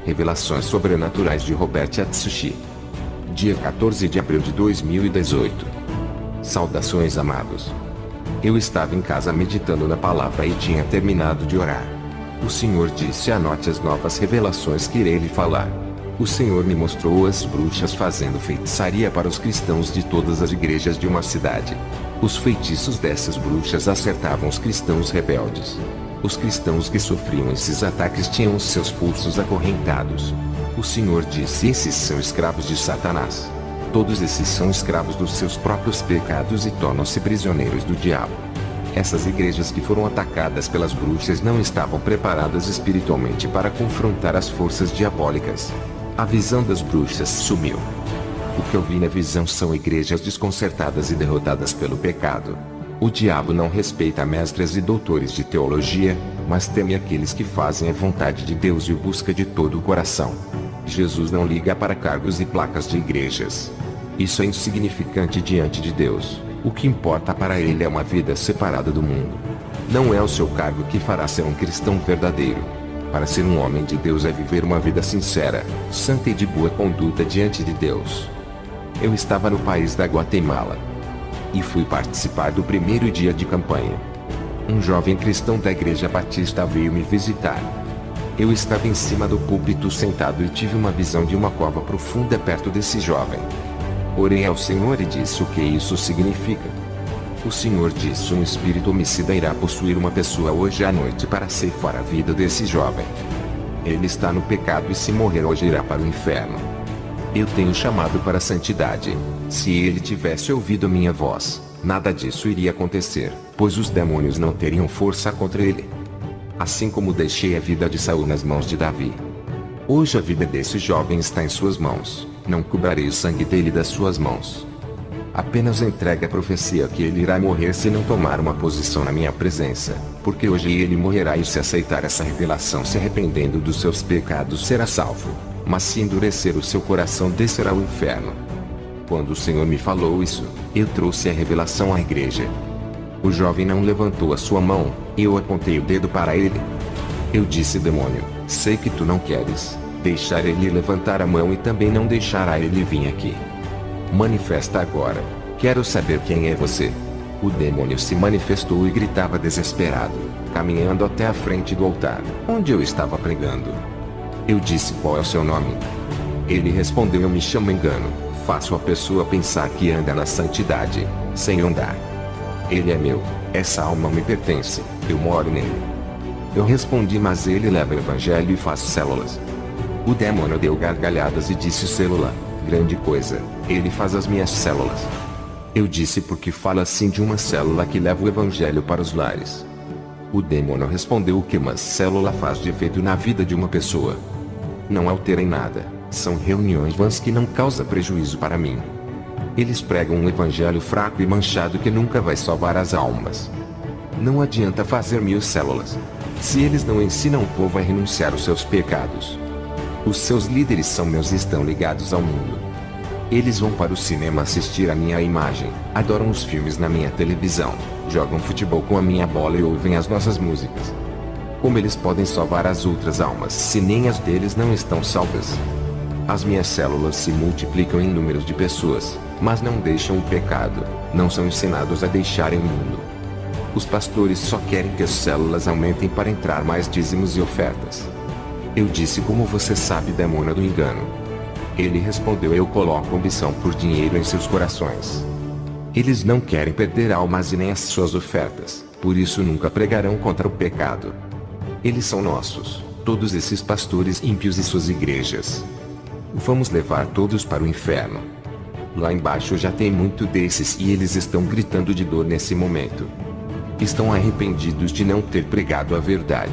Revelações Sobrenaturais de Robert Atsushi. Dia 14 de abril de 2018. Saudações, amados. Eu estava em casa meditando na palavra e tinha terminado de orar. O Senhor disse: anote as novas revelações que irei lhe falar. O Senhor me mostrou as bruxas fazendo feitiçaria para os cristãos de todas as igrejas de uma cidade. Os feitiços dessas bruxas acertavam os cristãos rebeldes. Os cristãos que sofriam esses ataques tinham os seus pulsos acorrentados. O Senhor disse: esses são escravos de Satanás. Todos esses são escravos dos seus próprios pecados e tornam-se prisioneiros do diabo. Essas igrejas que foram atacadas pelas bruxas não estavam preparadas espiritualmente para confrontar as forças diabólicas. A visão das bruxas sumiu. O que eu vi na visão são igrejas desconcertadas e derrotadas pelo pecado. O diabo não respeita mestres e doutores de teologia, mas teme aqueles que fazem a vontade de Deus e o busca de todo o coração. Jesus não liga para cargos e placas de igrejas. Isso é insignificante diante de Deus. O que importa para ele é uma vida separada do mundo. Não é o seu cargo que fará ser um cristão verdadeiro. Para ser um homem de Deus é viver uma vida sincera, santa e de boa conduta diante de Deus. Eu estava no país da Guatemala e fui participar do primeiro dia de campanha. Um jovem cristão da igreja batista veio me visitar. Eu estava em cima do púlpito sentado e tive uma visão de uma cova profunda perto desse jovem. Orei ao Senhor e disse: o que isso significa? O Senhor disse: um espírito homicida irá possuir uma pessoa hoje à noite para ceifar a vida desse jovem. Ele está no pecado e se morrer hoje irá para o inferno. Eu tenho chamado para a santidade. Se ele tivesse ouvido minha voz, nada disso iria acontecer, pois os demônios não teriam força contra ele. Assim como deixei a vida de Saul nas mãos de Davi. Hoje a vida desse jovem está em suas mãos. Não cobrarei o sangue dele das suas mãos. Apenas entregue a profecia que ele irá morrer se não tomar uma posição na minha presença, porque hoje ele morrerá e se aceitar essa revelação se arrependendo dos seus pecados será salvo, mas se endurecer o seu coração descerá ao inferno. Quando o Senhor me falou isso, eu trouxe a revelação à igreja. O jovem não levantou a sua mão, eu apontei o dedo para ele. Eu disse: demônio, sei que tu não queres deixar ele levantar a mão e também não deixará ele vir aqui. Manifesta agora. Quero saber quem é você. O demônio se manifestou e gritava desesperado, caminhando até a frente do altar, onde eu estava pregando. Eu disse: qual é o seu nome? Ele respondeu: eu me chamo Engano. Faço a pessoa pensar que anda na santidade, sem andar. Ele é meu. Essa alma me pertence. Eu moro nele. Eu respondi: mas ele leva o evangelho e faz células. O demônio deu gargalhadas e disse: célula, grande coisa, ele faz as minhas células. Eu disse: porque fala assim de uma célula que leva o evangelho para os lares. O demônio respondeu: o que uma célula faz de efeito na vida de uma pessoa? Não alterem nada, são reuniões vãs que não causam prejuízo para mim. Eles pregam um evangelho fraco e manchado que nunca vai salvar as almas. Não adianta fazer 1000 células, se eles não ensinam o povo a renunciar aos seus pecados. Os seus líderes são meus e estão ligados ao mundo. Eles vão para o cinema assistir a minha imagem, adoram os filmes na minha televisão, jogam futebol com a minha bola e ouvem as nossas músicas. Como eles podem salvar as outras almas se nem as deles não estão salvas? As minhas células se multiplicam em números de pessoas, mas não deixam o pecado, não são ensinados a deixarem o mundo. Os pastores só querem que as células aumentem para entrar mais dízimos e ofertas. Eu disse: como você sabe, demônio do engano? Ele respondeu: eu coloco ambição por dinheiro em seus corações. Eles não querem perder almas e nem as suas ofertas, por isso nunca pregarão contra o pecado. Eles são nossos, todos esses pastores ímpios e suas igrejas. Vamos levar todos para o inferno. Lá embaixo já tem muito desses e eles estão gritando de dor nesse momento. Estão arrependidos de não ter pregado a verdade.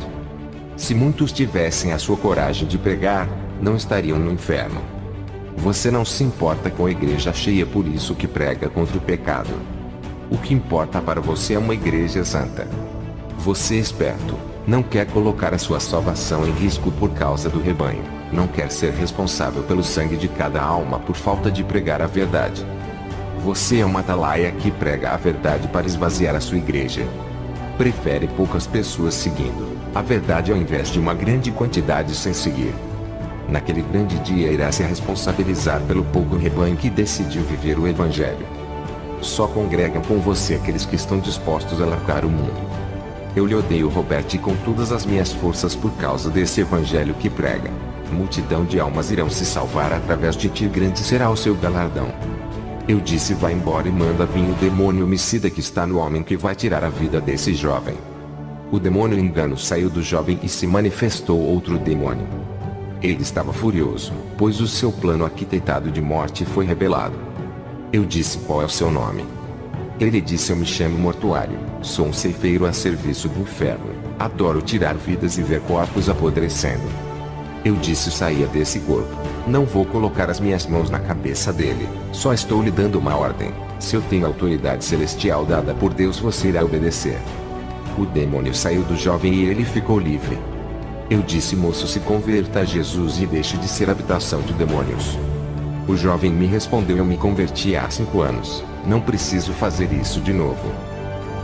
Se muitos tivessem a sua coragem de pregar, não estariam no inferno. Você não se importa com a igreja cheia, por isso que prega contra o pecado. O que importa para você é uma igreja santa. Você é esperto, não quer colocar a sua salvação em risco por causa do rebanho, não quer ser responsável pelo sangue de cada alma por falta de pregar a verdade. Você é uma atalaia que prega a verdade para esvaziar a sua igreja. Prefere poucas pessoas seguindo a verdade ao invés de uma grande quantidade sem seguir. Naquele grande dia irá se responsabilizar pelo pouco rebanho que decidiu viver o Evangelho. Só congregam com você aqueles que estão dispostos a largar o mundo. Eu lhe odeio, Robert, com todas as minhas forças por causa desse Evangelho que prega. Multidão de almas irão se salvar através de ti, grande será o seu galardão. Eu disse: vá embora e manda vir o demônio homicida que está no homem, que vai tirar a vida desse jovem. O demônio engano saiu do jovem e se manifestou outro demônio. Ele estava furioso, pois o seu plano arquitetado de morte foi revelado. Eu disse: qual é o seu nome? Ele disse: eu me chamo Mortuário, sou um ceifeiro a serviço do inferno, adoro tirar vidas e ver corpos apodrecendo. Eu disse: saia desse corpo, não vou colocar as minhas mãos na cabeça dele, só estou lhe dando uma ordem. Se eu tenho autoridade celestial dada por Deus, você irá obedecer. O demônio saiu do jovem e ele ficou livre. Eu disse: moço, se converta a Jesus e deixe de ser habitação de demônios. O jovem me respondeu: eu me converti há 5 anos, não preciso fazer isso de novo.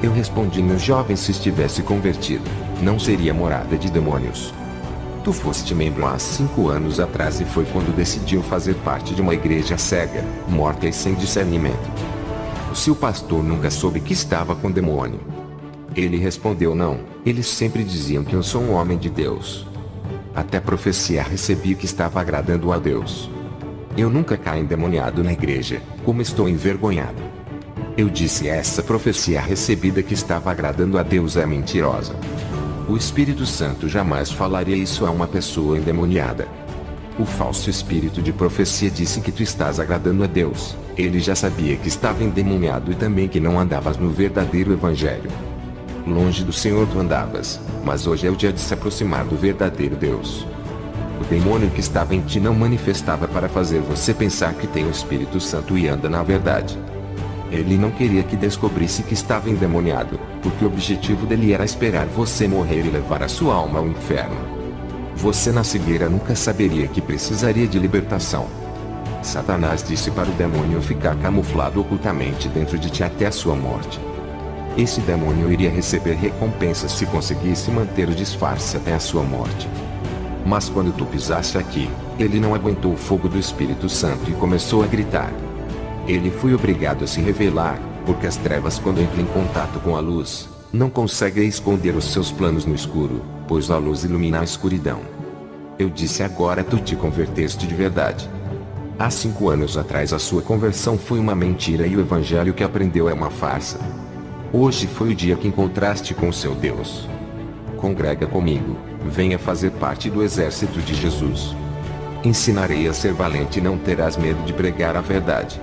Eu respondi: meu jovem, se estivesse convertido, não seria morada de demônios. Tu foste membro há 5 anos atrás e foi quando decidiu fazer parte de uma igreja cega, morta e sem discernimento. O seu pastor nunca soube que estava com demônio. Ele respondeu: não, eles sempre diziam que eu sou um homem de Deus. Até profecia recebi que estava agradando a Deus. Eu nunca caí endemoniado na igreja, como estou envergonhado. Eu disse: essa profecia recebida que estava agradando a Deus é mentirosa. O Espírito Santo jamais falaria isso a uma pessoa endemoniada. O falso espírito de profecia disse que tu estás agradando a Deus. Ele já sabia que estava endemoniado e também que não andavas no verdadeiro Evangelho. Longe do Senhor tu andavas, mas hoje é o dia de se aproximar do verdadeiro Deus. O demônio que estava em ti não manifestava para fazer você pensar que tem o Espírito Santo e anda na verdade. Ele não queria que descobrisse que estava endemoniado, porque o objetivo dele era esperar você morrer e levar a sua alma ao inferno. Você na cegueira nunca saberia que precisaria de libertação. Satanás disse para o demônio ficar camuflado ocultamente dentro de ti até a sua morte. Esse demônio iria receber recompensa se conseguisse manter o disfarce até a sua morte. Mas quando tu pisaste aqui, ele não aguentou o fogo do Espírito Santo e começou a gritar. Ele foi obrigado a se revelar, porque as trevas, quando entram em contato com a luz, não conseguem esconder os seus planos no escuro, pois a luz ilumina a escuridão. Eu disse: agora tu te converteste de verdade. Há 5 anos atrás a sua conversão foi uma mentira e o evangelho que aprendeu é uma farsa. Hoje foi o dia que encontraste com o seu Deus. Congrega comigo, venha fazer parte do exército de Jesus. Ensinarei a ser valente e não terás medo de pregar a verdade.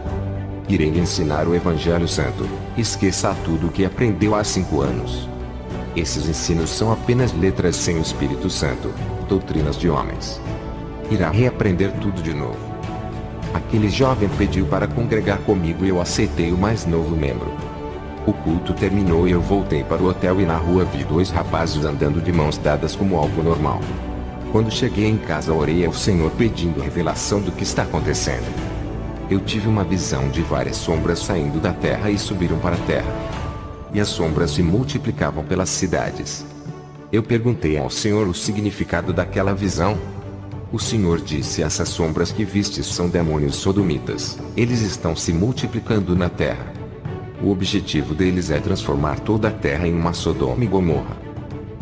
Irei lhe ensinar o Evangelho Santo, esqueça tudo o que aprendeu há 5 anos. Esses ensinos são apenas letras sem o Espírito Santo, doutrinas de homens. Irá reaprender tudo de novo. Aquele jovem pediu para congregar comigo e eu aceitei o mais novo membro. O culto terminou e eu voltei para o hotel e na rua vi 2 rapazes andando de mãos dadas como algo normal. Quando cheguei em casa orei ao Senhor pedindo revelação do que está acontecendo. Eu tive uma visão de várias sombras saindo da terra e subiram para a terra. E as sombras se multiplicavam pelas cidades. Eu perguntei ao Senhor o significado daquela visão. O Senhor disse: essas sombras que vistes são demônios sodomitas, eles estão se multiplicando na terra. O objetivo deles é transformar toda a terra em uma Sodoma e Gomorra.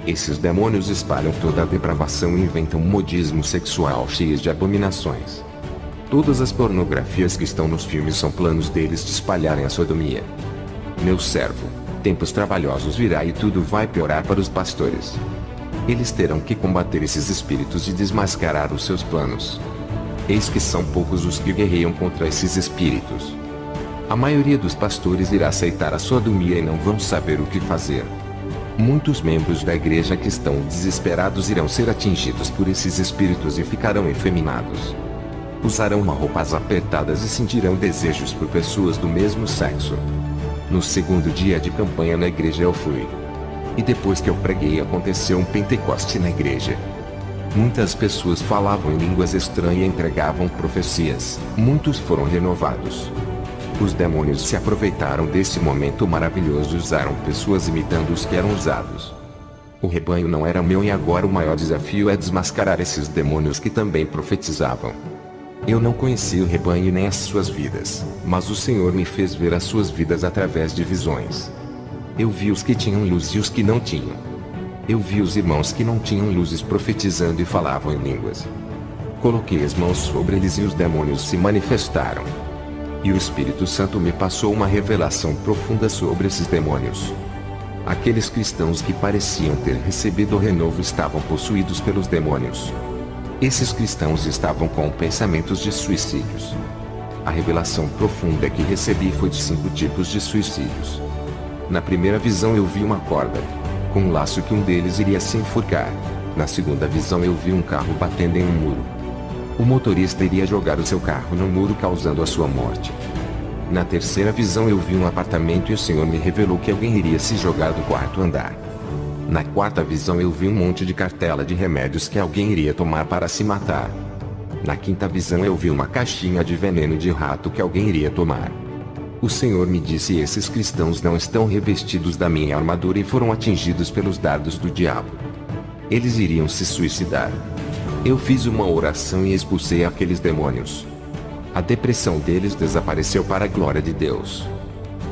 Esses demônios espalham toda a depravação e inventam um modismo sexual cheio de abominações. Todas as pornografias que estão nos filmes são planos deles de espalharem a sodomia. Meu servo, tempos trabalhosos virá e tudo vai piorar para os pastores. Eles terão que combater esses espíritos e desmascarar os seus planos. Eis que são poucos os que guerreiam contra esses espíritos. A maioria dos pastores irá aceitar a sodomia e não vão saber o que fazer. Muitos membros da igreja que estão desesperados irão ser atingidos por esses espíritos e ficarão efeminados. Usarão roupas apertadas e sentirão desejos por pessoas do mesmo sexo. No segundo dia de campanha na igreja eu fui. E depois que eu preguei aconteceu um Pentecoste na igreja. Muitas pessoas falavam em línguas estranhas e entregavam profecias. Muitos foram renovados. Os demônios se aproveitaram desse momento maravilhoso e usaram pessoas imitando os que eram usados. O rebanho não era meu e agora o maior desafio é desmascarar esses demônios que também profetizavam. Eu não conhecia o rebanho nem as suas vidas, mas o Senhor me fez ver as suas vidas através de visões. Eu vi os que tinham luz e os que não tinham. Eu vi os irmãos que não tinham luzes profetizando e falavam em línguas. Coloquei as mãos sobre eles e os demônios se manifestaram. E o Espírito Santo me passou uma revelação profunda sobre esses demônios. Aqueles cristãos que pareciam ter recebido o renovo estavam possuídos pelos demônios. Esses cristãos estavam com pensamentos de suicídios. A revelação profunda que recebi foi de 5 tipos de suicídios. Na primeira visão eu vi uma corda, com um laço que um deles iria se enforcar. Na segunda visão eu vi um carro batendo em um muro. O motorista iria jogar o seu carro no muro causando a sua morte. Na terceira visão eu vi um apartamento e o Senhor me revelou que alguém iria se jogar do 4º andar. Na quarta visão eu vi um monte de cartela de remédios que alguém iria tomar para se matar. Na quinta visão eu vi uma caixinha de veneno de rato que alguém iria tomar. O Senhor me disse: esses cristãos não estão revestidos da minha armadura e foram atingidos pelos dardos do diabo. Eles iriam se suicidar. Eu fiz uma oração e expulsei aqueles demônios. A depressão deles desapareceu para a glória de Deus.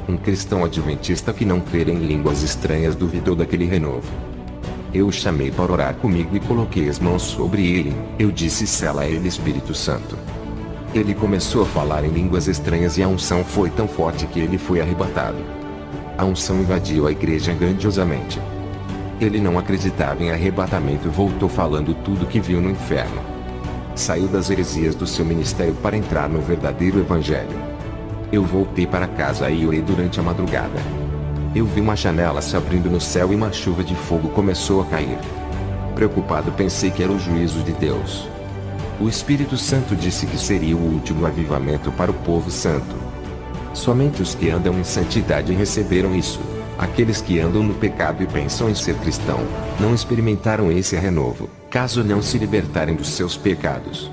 Um cristão adventista que não crer em línguas estranhas duvidou daquele renovo. Eu o chamei para orar comigo e coloquei as mãos sobre ele. Eu disse: sela ele, Espírito Santo. Ele começou a falar em línguas estranhas e a unção foi tão forte que ele foi arrebatado. A unção invadiu a igreja grandiosamente. Ele não acreditava em arrebatamento e voltou falando tudo que viu no inferno. Saiu das heresias do seu ministério para entrar no verdadeiro evangelho. Eu voltei para casa e orei durante a madrugada. Eu vi uma janela se abrindo no céu e uma chuva de fogo começou a cair. Preocupado pensei que era o juízo de Deus. O Espírito Santo disse que seria o último avivamento para o povo santo. Somente os que andam em santidade receberam isso. Aqueles que andam no pecado e pensam em ser cristão, não experimentaram esse renovo, caso não se libertarem dos seus pecados.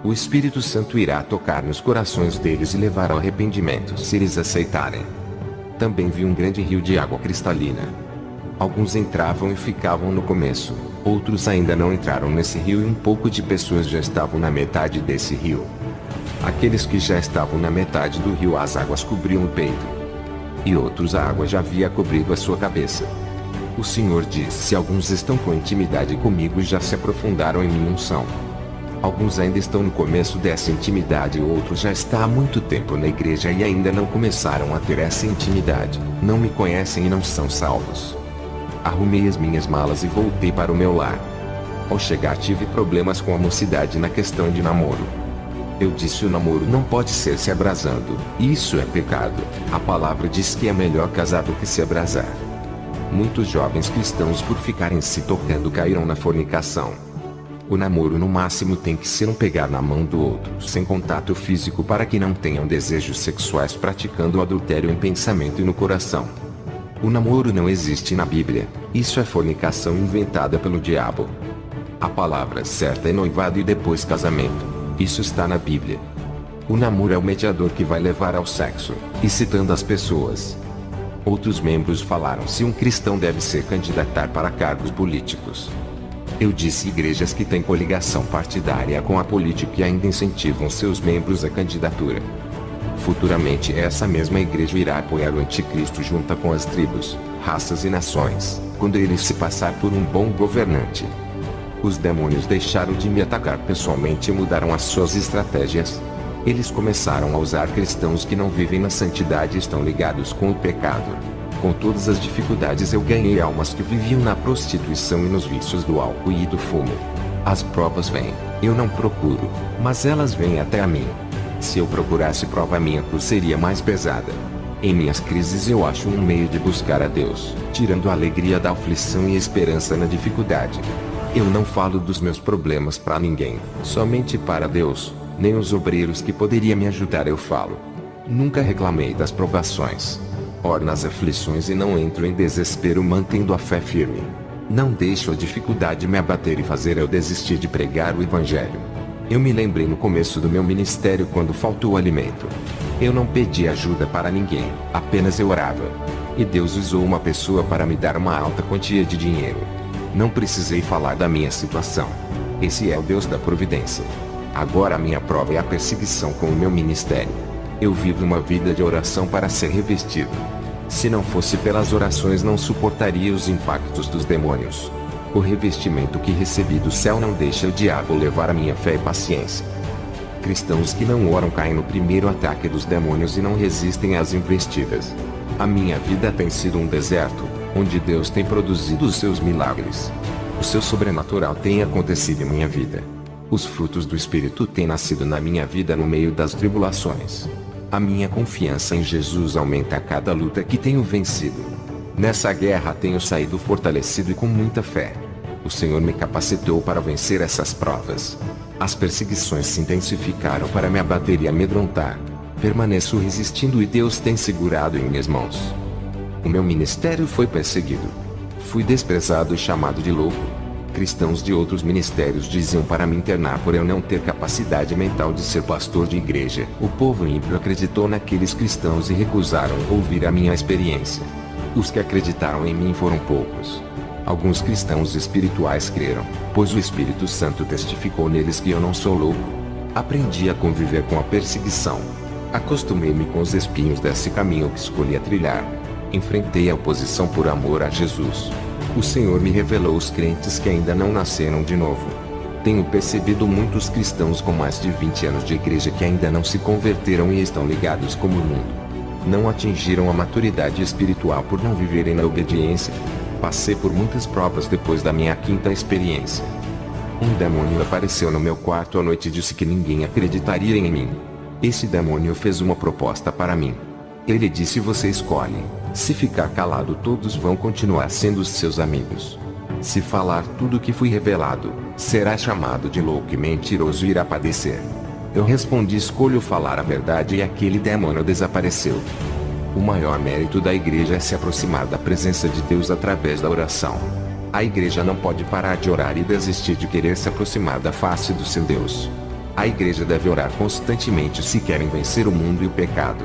O Espírito Santo irá tocar nos corações deles e levar ao arrependimento se eles aceitarem. Também vi um grande rio de água cristalina. Alguns entravam e ficavam no começo, outros ainda não entraram nesse rio e um pouco de pessoas já estavam na metade desse rio. Aqueles que já estavam na metade do rio, as águas cobriam o peito. E outros a água já havia cobrido a sua cabeça. O Senhor disse: se alguns estão com intimidade comigo e já se aprofundaram em minha unção. Alguns ainda estão no começo dessa intimidade e outros já estão há muito tempo na igreja e ainda não começaram a ter essa intimidade, não me conhecem e não são salvos. Arrumei as minhas malas e voltei para o meu lar. Ao chegar tive problemas com a mocidade na questão de namoro. Eu disse: o namoro não pode ser se abrasando, isso é pecado. A palavra diz que é melhor casar do que se abrasar. Muitos jovens cristãos, por ficarem se tocando, caíram na fornicação. O namoro no máximo tem que ser um pegar na mão do outro, sem contato físico, para que não tenham desejos sexuais praticando o adultério em pensamento e no coração. O namoro não existe na Bíblia, isso é fornicação inventada pelo diabo. A palavra certa é noivado e depois casamento. Isso está na Bíblia. O namoro é o mediador que vai levar ao sexo, e citando as pessoas. Outros membros falaram se um cristão deve se candidatar para cargos políticos. Eu disse: igrejas que têm coligação partidária com a política e ainda incentivam seus membros à candidatura. Futuramente essa mesma igreja irá apoiar o anticristo junto com as tribos, raças e nações, quando ele se passar por um bom governante. Os demônios deixaram de me atacar pessoalmente e mudaram as suas estratégias. Eles começaram a usar cristãos que não vivem na santidade e estão ligados com o pecado. Com todas as dificuldades eu ganhei almas que viviam na prostituição e nos vícios do álcool e do fumo. As provas vêm, eu não procuro, mas elas vêm até a mim. Se eu procurasse prova, minha cruz seria mais pesada. Em minhas crises eu acho um meio de buscar a Deus, tirando a alegria da aflição e a esperança na dificuldade. Eu não falo dos meus problemas para ninguém, somente para Deus. Nem os obreiros que poderiam me ajudar eu falo. Nunca reclamei das provações. Oro nas aflições e não entro em desespero, mantendo a fé firme. Não deixo a dificuldade me abater e fazer eu desistir de pregar o Evangelho. Eu me lembrei no começo do meu ministério quando faltou alimento. Eu não pedi ajuda para ninguém, apenas eu orava. E Deus usou uma pessoa para me dar uma alta quantia de dinheiro. Não precisei falar da minha situação. Esse é o Deus da providência. Agora a minha prova é a perseguição com o meu ministério. Eu vivo uma vida de oração para ser revestido. Se não fosse pelas orações, não suportaria os impactos dos demônios. O revestimento que recebi do céu não deixa o diabo levar a minha fé e paciência. Cristãos que não oram caem no primeiro ataque dos demônios e não resistem às investidas. A minha vida tem sido um deserto, onde Deus tem produzido os seus milagres. O seu sobrenatural tem acontecido em minha vida. Os frutos do Espírito têm nascido na minha vida no meio das tribulações. A minha confiança em Jesus aumenta a cada luta que tenho vencido. Nessa guerra tenho saído fortalecido e com muita fé. O Senhor me capacitou para vencer essas provas. As perseguições se intensificaram para me abater e amedrontar. Permaneço resistindo e Deus tem segurado em minhas mãos. O meu ministério foi perseguido. Fui desprezado e chamado de louco. Cristãos de outros ministérios diziam para me internar por eu não ter capacidade mental de ser pastor de igreja. O povo ímpio acreditou naqueles cristãos e recusaram ouvir a minha experiência. Os que acreditaram em mim foram poucos. Alguns cristãos espirituais creram, pois o Espírito Santo testificou neles que eu não sou louco. Aprendi a conviver com a perseguição. Acostumei-me com os espinhos desse caminho que escolhi a trilhar. Enfrentei a oposição por amor a Jesus. O Senhor me revelou os crentes que ainda não nasceram de novo. Tenho percebido muitos cristãos com mais de 20 anos de igreja que ainda não se converteram e estão ligados como o mundo. Não atingiram a maturidade espiritual por não viverem na obediência. Passei por muitas provas depois da minha quinta experiência. Um demônio apareceu no meu quarto à noite e disse que ninguém acreditaria em mim. Esse demônio fez uma proposta para mim. Ele disse: você escolhe. Se ficar calado, todos vão continuar sendo os seus amigos. Se falar tudo o que fui revelado, será chamado de louco e mentiroso e irá padecer. Eu respondi: escolho falar a verdade, e aquele demônio desapareceu. O maior mérito da igreja é se aproximar da presença de Deus através da oração. A igreja não pode parar de orar e desistir de querer se aproximar da face do seu Deus. A igreja deve orar constantemente se querem vencer o mundo e o pecado.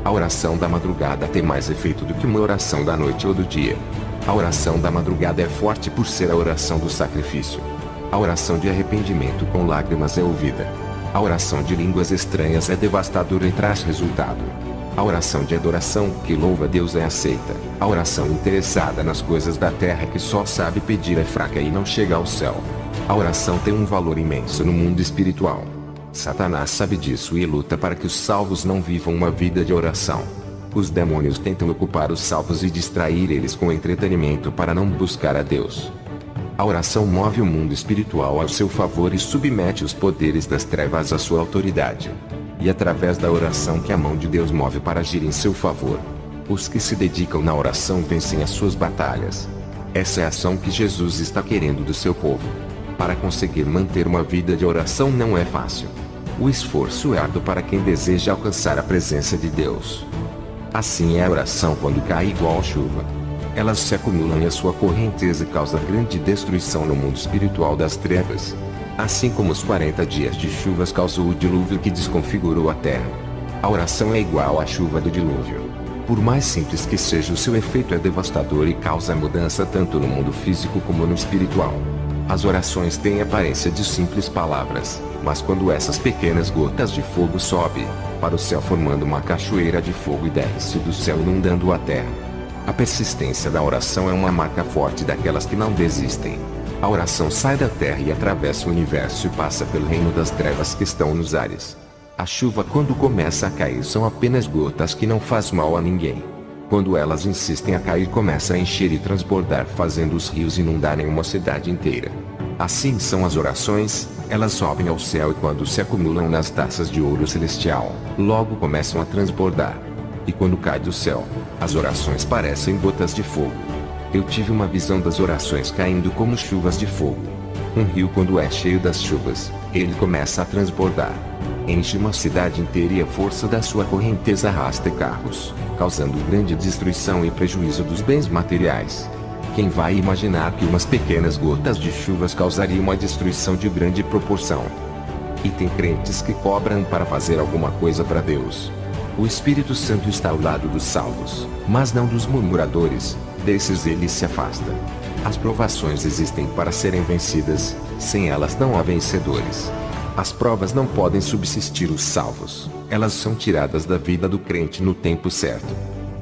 A oração da madrugada tem mais efeito do que uma oração da noite ou do dia. A oração da madrugada é forte por ser a oração do sacrifício. A oração de arrependimento com lágrimas é ouvida. A oração de línguas estranhas é devastadora e traz resultado. A oração de adoração que louva a Deus é aceita. A oração interessada nas coisas da terra que só sabe pedir é fraca e não chega ao céu. A oração tem um valor imenso no mundo espiritual. Satanás sabe disso e luta para que os salvos não vivam uma vida de oração. Os demônios tentam ocupar os salvos e distrair eles com entretenimento para não buscar a Deus. A oração move o mundo espiritual ao seu favor e submete os poderes das trevas à sua autoridade. E através da oração que a mão de Deus move para agir em seu favor. Os que se dedicam na oração vencem as suas batalhas. Essa é a ação que Jesus está querendo do seu povo. Para conseguir manter uma vida de oração não é fácil. O esforço é árduo para quem deseja alcançar a presença de Deus. Assim é a oração quando cai igual chuva. Elas se acumulam e a sua correnteza causa grande destruição no mundo espiritual das trevas. Assim como os 40 dias de chuvas causou o dilúvio que desconfigurou a terra. A oração é igual à chuva do dilúvio. Por mais simples que seja, o seu efeito é devastador e causa mudança tanto no mundo físico como no espiritual. As orações têm aparência de simples palavras, mas quando essas pequenas gotas de fogo sobem para o céu formando uma cachoeira de fogo e desce do céu inundando a terra. A persistência da oração é uma marca forte daquelas que não desistem. A oração sai da terra e atravessa o universo e passa pelo reino das trevas que estão nos ares. A chuva, quando começa a cair, são apenas gotas que não faz mal a ninguém. Quando elas insistem a cair, começa a encher e transbordar, fazendo os rios inundarem uma cidade inteira. Assim são as orações, elas sobem ao céu e quando se acumulam nas taças de ouro celestial, logo começam a transbordar. E quando cai do céu, as orações parecem gotas de fogo. Eu tive uma visão das orações caindo como chuvas de fogo. Um rio, quando é cheio das chuvas, ele começa a transbordar. Enche uma cidade inteira e a força da sua correnteza arrasta carros, causando grande destruição e prejuízo dos bens materiais. Quem vai imaginar que umas pequenas gotas de chuvas causariam uma destruição de grande proporção? E tem crentes que cobram para fazer alguma coisa para Deus. O Espírito Santo está ao lado dos salvos, mas não dos murmuradores, desses ele se afasta. As provações existem para serem vencidas, sem elas não há vencedores. As provas não podem subsistir os salvos, elas são tiradas da vida do crente no tempo certo.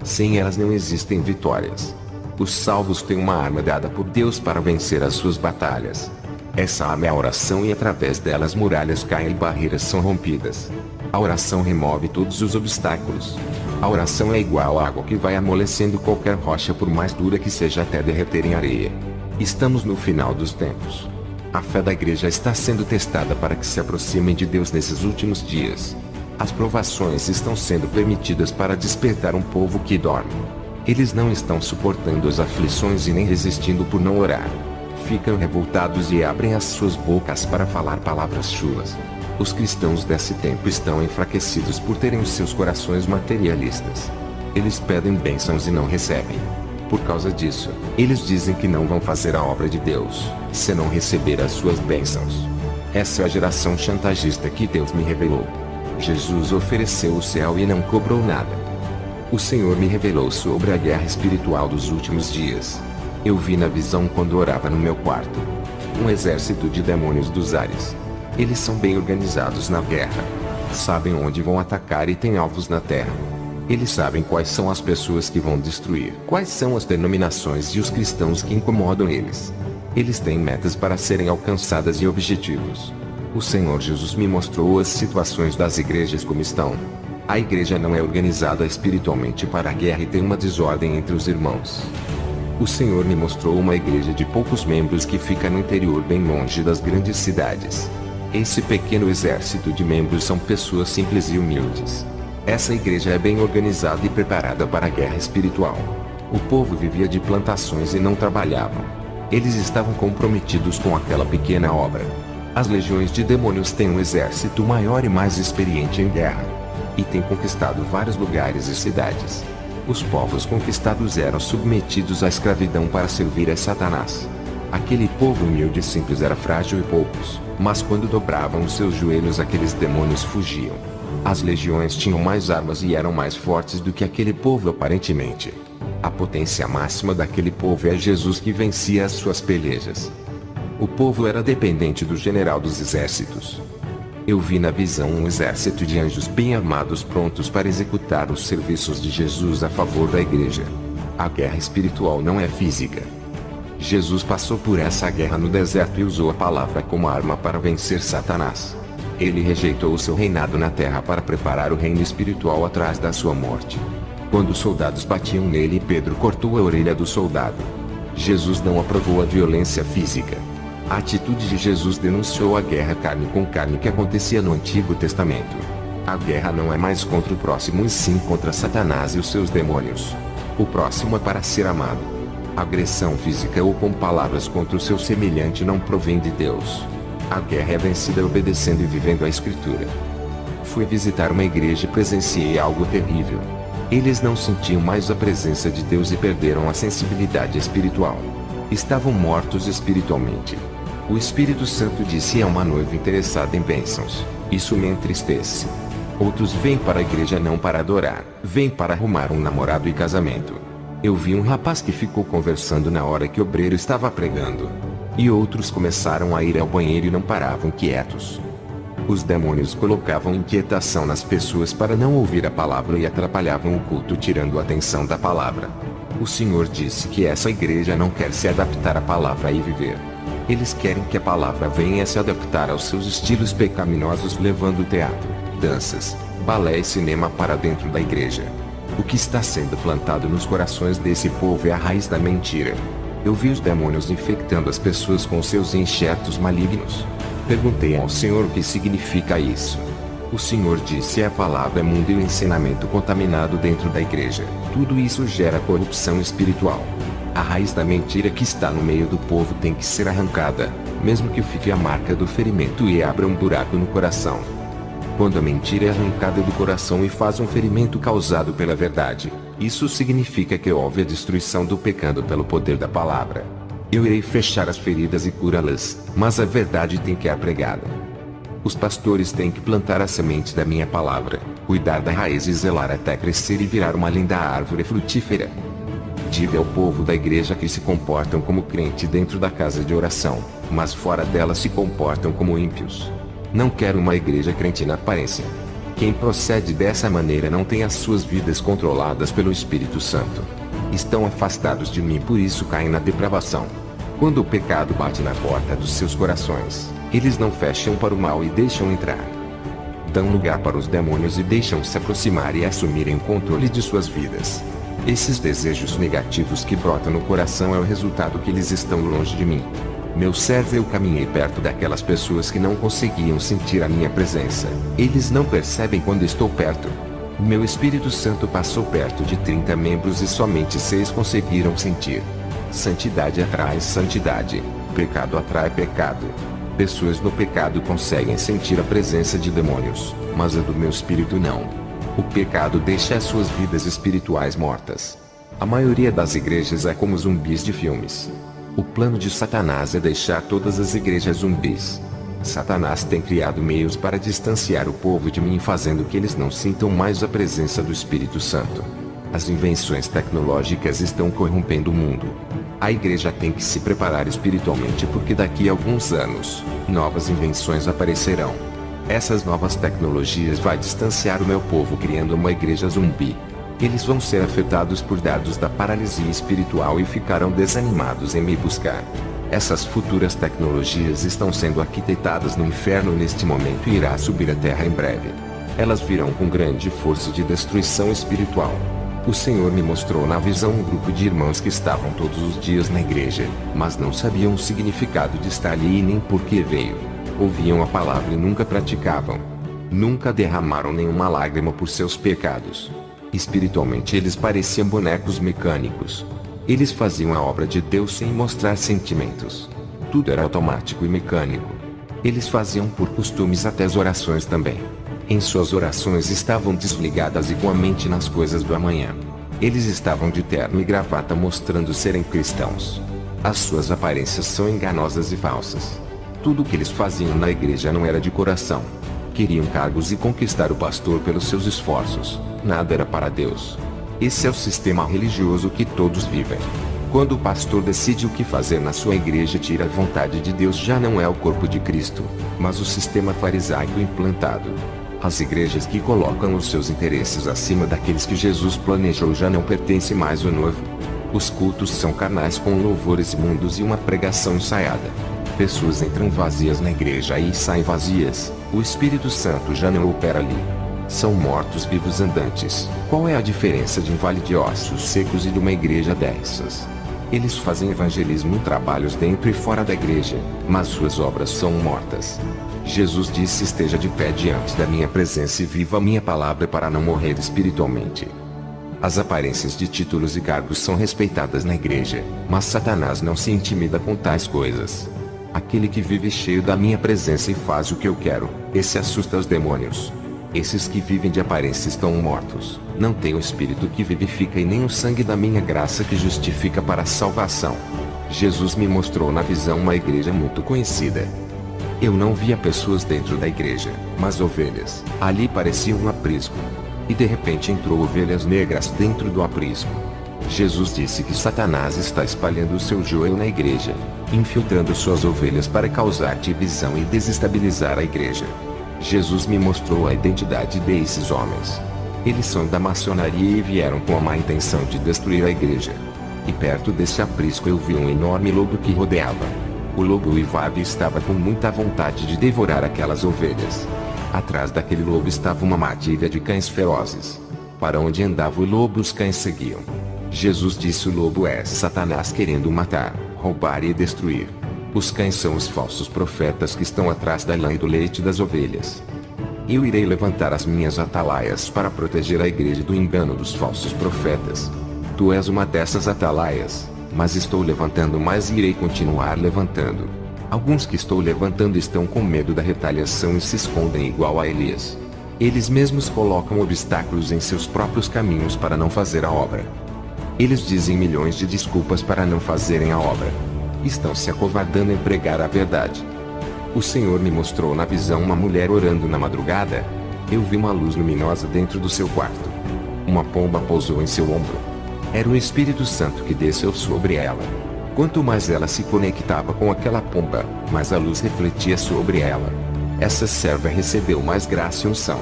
Sem elas não existem vitórias. Os salvos têm uma arma dada por Deus para vencer as suas batalhas. Essa arma é a oração e através dela as muralhas caem e barreiras são rompidas. A oração remove todos os obstáculos. A oração é igual à água que vai amolecendo qualquer rocha por mais dura que seja até derreter em areia. Estamos no final dos tempos. A fé da igreja está sendo testada para que se aproximem de Deus nesses últimos dias. As provações estão sendo permitidas para despertar um povo que dorme. Eles não estão suportando as aflições e nem resistindo por não orar. Ficam revoltados e abrem as suas bocas para falar palavras chulas. Os cristãos desse tempo estão enfraquecidos por terem os seus corações materialistas. Eles pedem bênçãos e não recebem. Por causa disso, eles dizem que não vão fazer a obra de Deus, se não receber as suas bênçãos. Essa é a geração chantagista que Deus me revelou. Jesus ofereceu o céu e não cobrou nada. O Senhor me revelou sobre a guerra espiritual dos últimos dias. Eu vi na visão quando orava no meu quarto. Um exército de demônios dos ares. Eles são bem organizados na guerra. Sabem onde vão atacar e têm alvos na terra. Eles sabem quais são as pessoas que vão destruir, quais são as denominações e os cristãos que incomodam eles. Eles têm metas para serem alcançadas e objetivos. O Senhor Jesus me mostrou as situações das igrejas como estão. A igreja não é organizada espiritualmente para a guerra e tem uma desordem entre os irmãos. O Senhor me mostrou uma igreja de poucos membros que fica no interior bem longe das grandes cidades. Esse pequeno exército de membros são pessoas simples e humildes. Essa igreja é bem organizada e preparada para a guerra espiritual. O povo vivia de plantações e não trabalhavam. Eles estavam comprometidos com aquela pequena obra. As legiões de demônios têm um exército maior e mais experiente em guerra. E têm conquistado vários lugares e cidades. Os povos conquistados eram submetidos à escravidão para servir a Satanás. Aquele povo humilde e simples era frágil e poucos, mas quando dobravam os seus joelhos aqueles demônios fugiam. As legiões tinham mais armas e eram mais fortes do que aquele povo aparentemente. A potência máxima daquele povo é Jesus que vencia as suas pelejas. O povo era dependente do general dos exércitos. Eu vi na visão um exército de anjos bem armados prontos para executar os serviços de Jesus a favor da igreja. A guerra espiritual não é física. Jesus passou por essa guerra no deserto e usou a palavra como arma para vencer Satanás. Ele rejeitou o seu reinado na terra para preparar o reino espiritual atrás da sua morte. Quando os soldados batiam nele, Pedro cortou a orelha do soldado. Jesus não aprovou a violência física. A atitude de Jesus denunciou a guerra carne com carne que acontecia no Antigo Testamento. A guerra não é mais contra o próximo e sim contra Satanás e os seus demônios. O próximo é para ser amado. A agressão física ou com palavras contra o seu semelhante não provém de Deus. A guerra é vencida obedecendo e vivendo a Escritura. Fui visitar uma igreja e presenciei algo terrível. Eles não sentiam mais a presença de Deus e perderam a sensibilidade espiritual. Estavam mortos espiritualmente. O Espírito Santo disse: é uma noiva interessada em bênçãos. Isso me entristece. Outros vêm para a igreja não para adorar, vêm para arrumar um namorado e casamento. Eu vi um rapaz que ficou conversando na hora que o obreiro estava pregando. E outros começaram a ir ao banheiro e não paravam quietos. Os demônios colocavam inquietação nas pessoas para não ouvir a palavra e atrapalhavam o culto tirando a atenção da palavra. O Senhor disse que essa igreja não quer se adaptar à palavra e viver. Eles querem que a palavra venha se adaptar aos seus estilos pecaminosos, levando teatro, danças, balé e cinema para dentro da igreja. O que está sendo plantado nos corações desse povo é a raiz da mentira. Eu vi os demônios infectando as pessoas com seus enxertos malignos. Perguntei ao Senhor o que significa isso. O Senhor disse: a palavra é mundo e o ensinamento contaminado dentro da igreja. Tudo isso gera corrupção espiritual. A raiz da mentira que está no meio do povo tem que ser arrancada, mesmo que fique a marca do ferimento e abra um buraco no coração. Quando a mentira é arrancada do coração e faz um ferimento causado pela verdade, isso significa que houve a destruição do pecado pelo poder da palavra. Eu irei fechar as feridas e curá-las, mas a verdade tem que ser pregada. Os pastores têm que plantar a semente da minha palavra, cuidar da raiz e zelar até crescer e virar uma linda árvore frutífera. Diga ao povo da igreja que se comportam como crente dentro da casa de oração, mas fora dela se comportam como ímpios. Não quero uma igreja crente na aparência. Quem procede dessa maneira não tem as suas vidas controladas pelo Espírito Santo. Estão afastados de mim, por isso caem na depravação. Quando o pecado bate na porta dos seus corações, eles não fecham para o mal e deixam entrar. Dão lugar para os demônios e deixam se aproximar e assumirem o controle de suas vidas. Esses desejos negativos que brotam no coração é o resultado que eles estão longe de mim. Meu servo, eu caminhei perto daquelas pessoas que não conseguiam sentir a minha presença. Eles não percebem quando estou perto. O meu Espírito Santo passou perto de 30 membros e somente 6 conseguiram sentir. Santidade atrai santidade. Pecado atrai pecado. Pessoas no pecado conseguem sentir a presença de demônios, mas a do meu espírito não. O pecado deixa as suas vidas espirituais mortas. A maioria das igrejas é como zumbis de filmes. O plano de Satanás é deixar todas as igrejas zumbis. Satanás tem criado meios para distanciar o povo de mim, fazendo que eles não sintam mais a presença do Espírito Santo. As invenções tecnológicas estão corrompendo o mundo. A igreja tem que se preparar espiritualmente, porque daqui a alguns anos, novas invenções aparecerão. Essas novas tecnologias vão distanciar o meu povo, criando uma igreja zumbi. Eles vão ser afetados por dados da paralisia espiritual e ficarão desanimados em me buscar. Essas futuras tecnologias estão sendo arquitetadas no inferno neste momento e irá subir à terra em breve. Elas virão com grande força de destruição espiritual. O Senhor me mostrou na visão um grupo de irmãos que estavam todos os dias na igreja, mas não sabiam o significado de estar ali e nem por que veio. Ouviam a palavra e nunca praticavam. Nunca derramaram nenhuma lágrima por seus pecados. Espiritualmente eles pareciam bonecos mecânicos. Eles faziam a obra de Deus sem mostrar sentimentos. Tudo era automático e mecânico. Eles faziam por costumes até as orações também. Em suas orações estavam desligadas e com a mente nas coisas do amanhã. Eles estavam de terno e gravata mostrando serem cristãos. As suas aparências são enganosas e falsas. Tudo o que eles faziam na igreja não era de coração. Queriam cargos e conquistar o pastor pelos seus esforços. Nada era para Deus. Esse é o sistema religioso que todos vivem. Quando o pastor decide o que fazer na sua igreja, tira a vontade de Deus, já não é o corpo de Cristo, mas o sistema farisaico implantado. As igrejas que colocam os seus interesses acima daqueles que Jesus planejou já não pertencem mais ao noivo. Os cultos são carnais, com louvores imundos e uma pregação ensaiada. Pessoas entram vazias na igreja e saem vazias. O Espírito Santo já não opera ali. São mortos vivos andantes. Qual é a diferença de um vale de ossos secos e de uma igreja dessas? Eles fazem evangelismo em trabalhos dentro e fora da igreja, mas suas obras são mortas. Jesus disse: esteja de pé diante da minha presença e viva a minha palavra para não morrer espiritualmente. As aparências de títulos e cargos são respeitadas na igreja, mas Satanás não se intimida com tais coisas. Aquele que vive cheio da minha presença e faz o que eu quero, esse assusta os demônios. Esses que vivem de aparência estão mortos, não têm o Espírito que vivifica e nem o sangue da minha graça que justifica para a salvação. Jesus me mostrou na visão uma igreja muito conhecida. Eu não via pessoas dentro da igreja, mas ovelhas. Ali parecia um aprisco. E de repente entrou ovelhas negras dentro do aprisco. Jesus disse que Satanás está espalhando o seu joio na igreja, infiltrando suas ovelhas para causar divisão e desestabilizar a igreja. Jesus me mostrou a identidade desses homens. Eles são da maçonaria e vieram com a má intenção de destruir a igreja. E perto desse aprisco eu vi um enorme lobo que rodeava. O lobo uivava e estava com muita vontade de devorar aquelas ovelhas. Atrás daquele lobo estava uma matilha de cães ferozes. Para onde andava o lobo, os cães seguiam. Jesus disse: o lobo é Satanás querendo matar, roubar e destruir. Os cães são os falsos profetas que estão atrás da lã e do leite das ovelhas. Eu irei levantar as minhas atalaias para proteger a igreja do engano dos falsos profetas. Tu és uma dessas atalaias, mas estou levantando mais e irei continuar levantando. Alguns que estou levantando estão com medo da retaliação e se escondem igual a Elias. Eles mesmos colocam obstáculos em seus próprios caminhos para não fazer a obra. Eles dizem milhões de desculpas para não fazerem a obra. Estão se acovardando em pregar a verdade. O Senhor me mostrou na visão uma mulher orando na madrugada. Eu vi uma luz luminosa dentro do seu quarto. Uma pomba pousou em seu ombro. Era o Espírito Santo que desceu sobre ela. Quanto mais ela se conectava com aquela pomba, mais a luz refletia sobre ela. Essa serva recebeu mais graça e unção.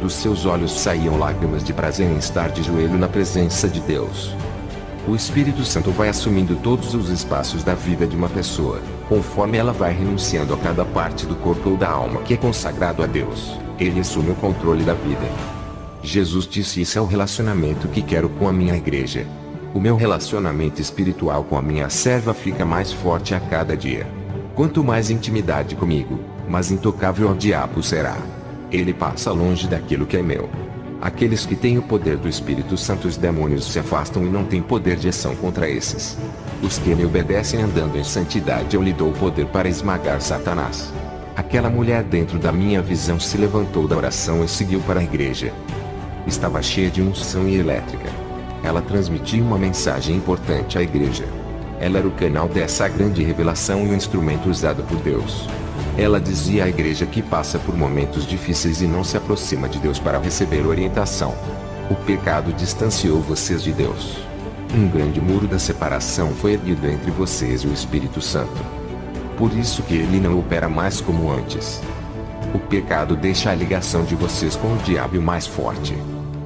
Dos seus olhos saíam lágrimas de prazer em estar de joelho na presença de Deus. O Espírito Santo vai assumindo todos os espaços da vida de uma pessoa, conforme ela vai renunciando a cada parte do corpo ou da alma que é consagrado a Deus. Ele assume o controle da vida. Jesus disse: isso é o relacionamento que quero com a minha igreja. O meu relacionamento espiritual com a minha serva fica mais forte a cada dia. Quanto mais intimidade comigo, mais intocável ao diabo será. Ele passa longe daquilo que é meu. Aqueles que têm o poder do Espírito Santo, os demônios se afastam e não têm poder de ação contra esses. Os que me obedecem andando em santidade, eu lhe dou o poder para esmagar Satanás. Aquela mulher dentro da minha visão se levantou da oração e seguiu para a igreja. Estava cheia de unção e elétrica. Ela transmitia uma mensagem importante à igreja. Ela era o canal dessa grande revelação e o instrumento usado por Deus. Ela dizia à igreja que passa por momentos difíceis e não se aproxima de Deus para receber orientação. O pecado distanciou vocês de Deus. Um grande muro da separação foi erguido entre vocês e o Espírito Santo. Por isso que ele não opera mais como antes. O pecado deixa a ligação de vocês com o diabo mais forte.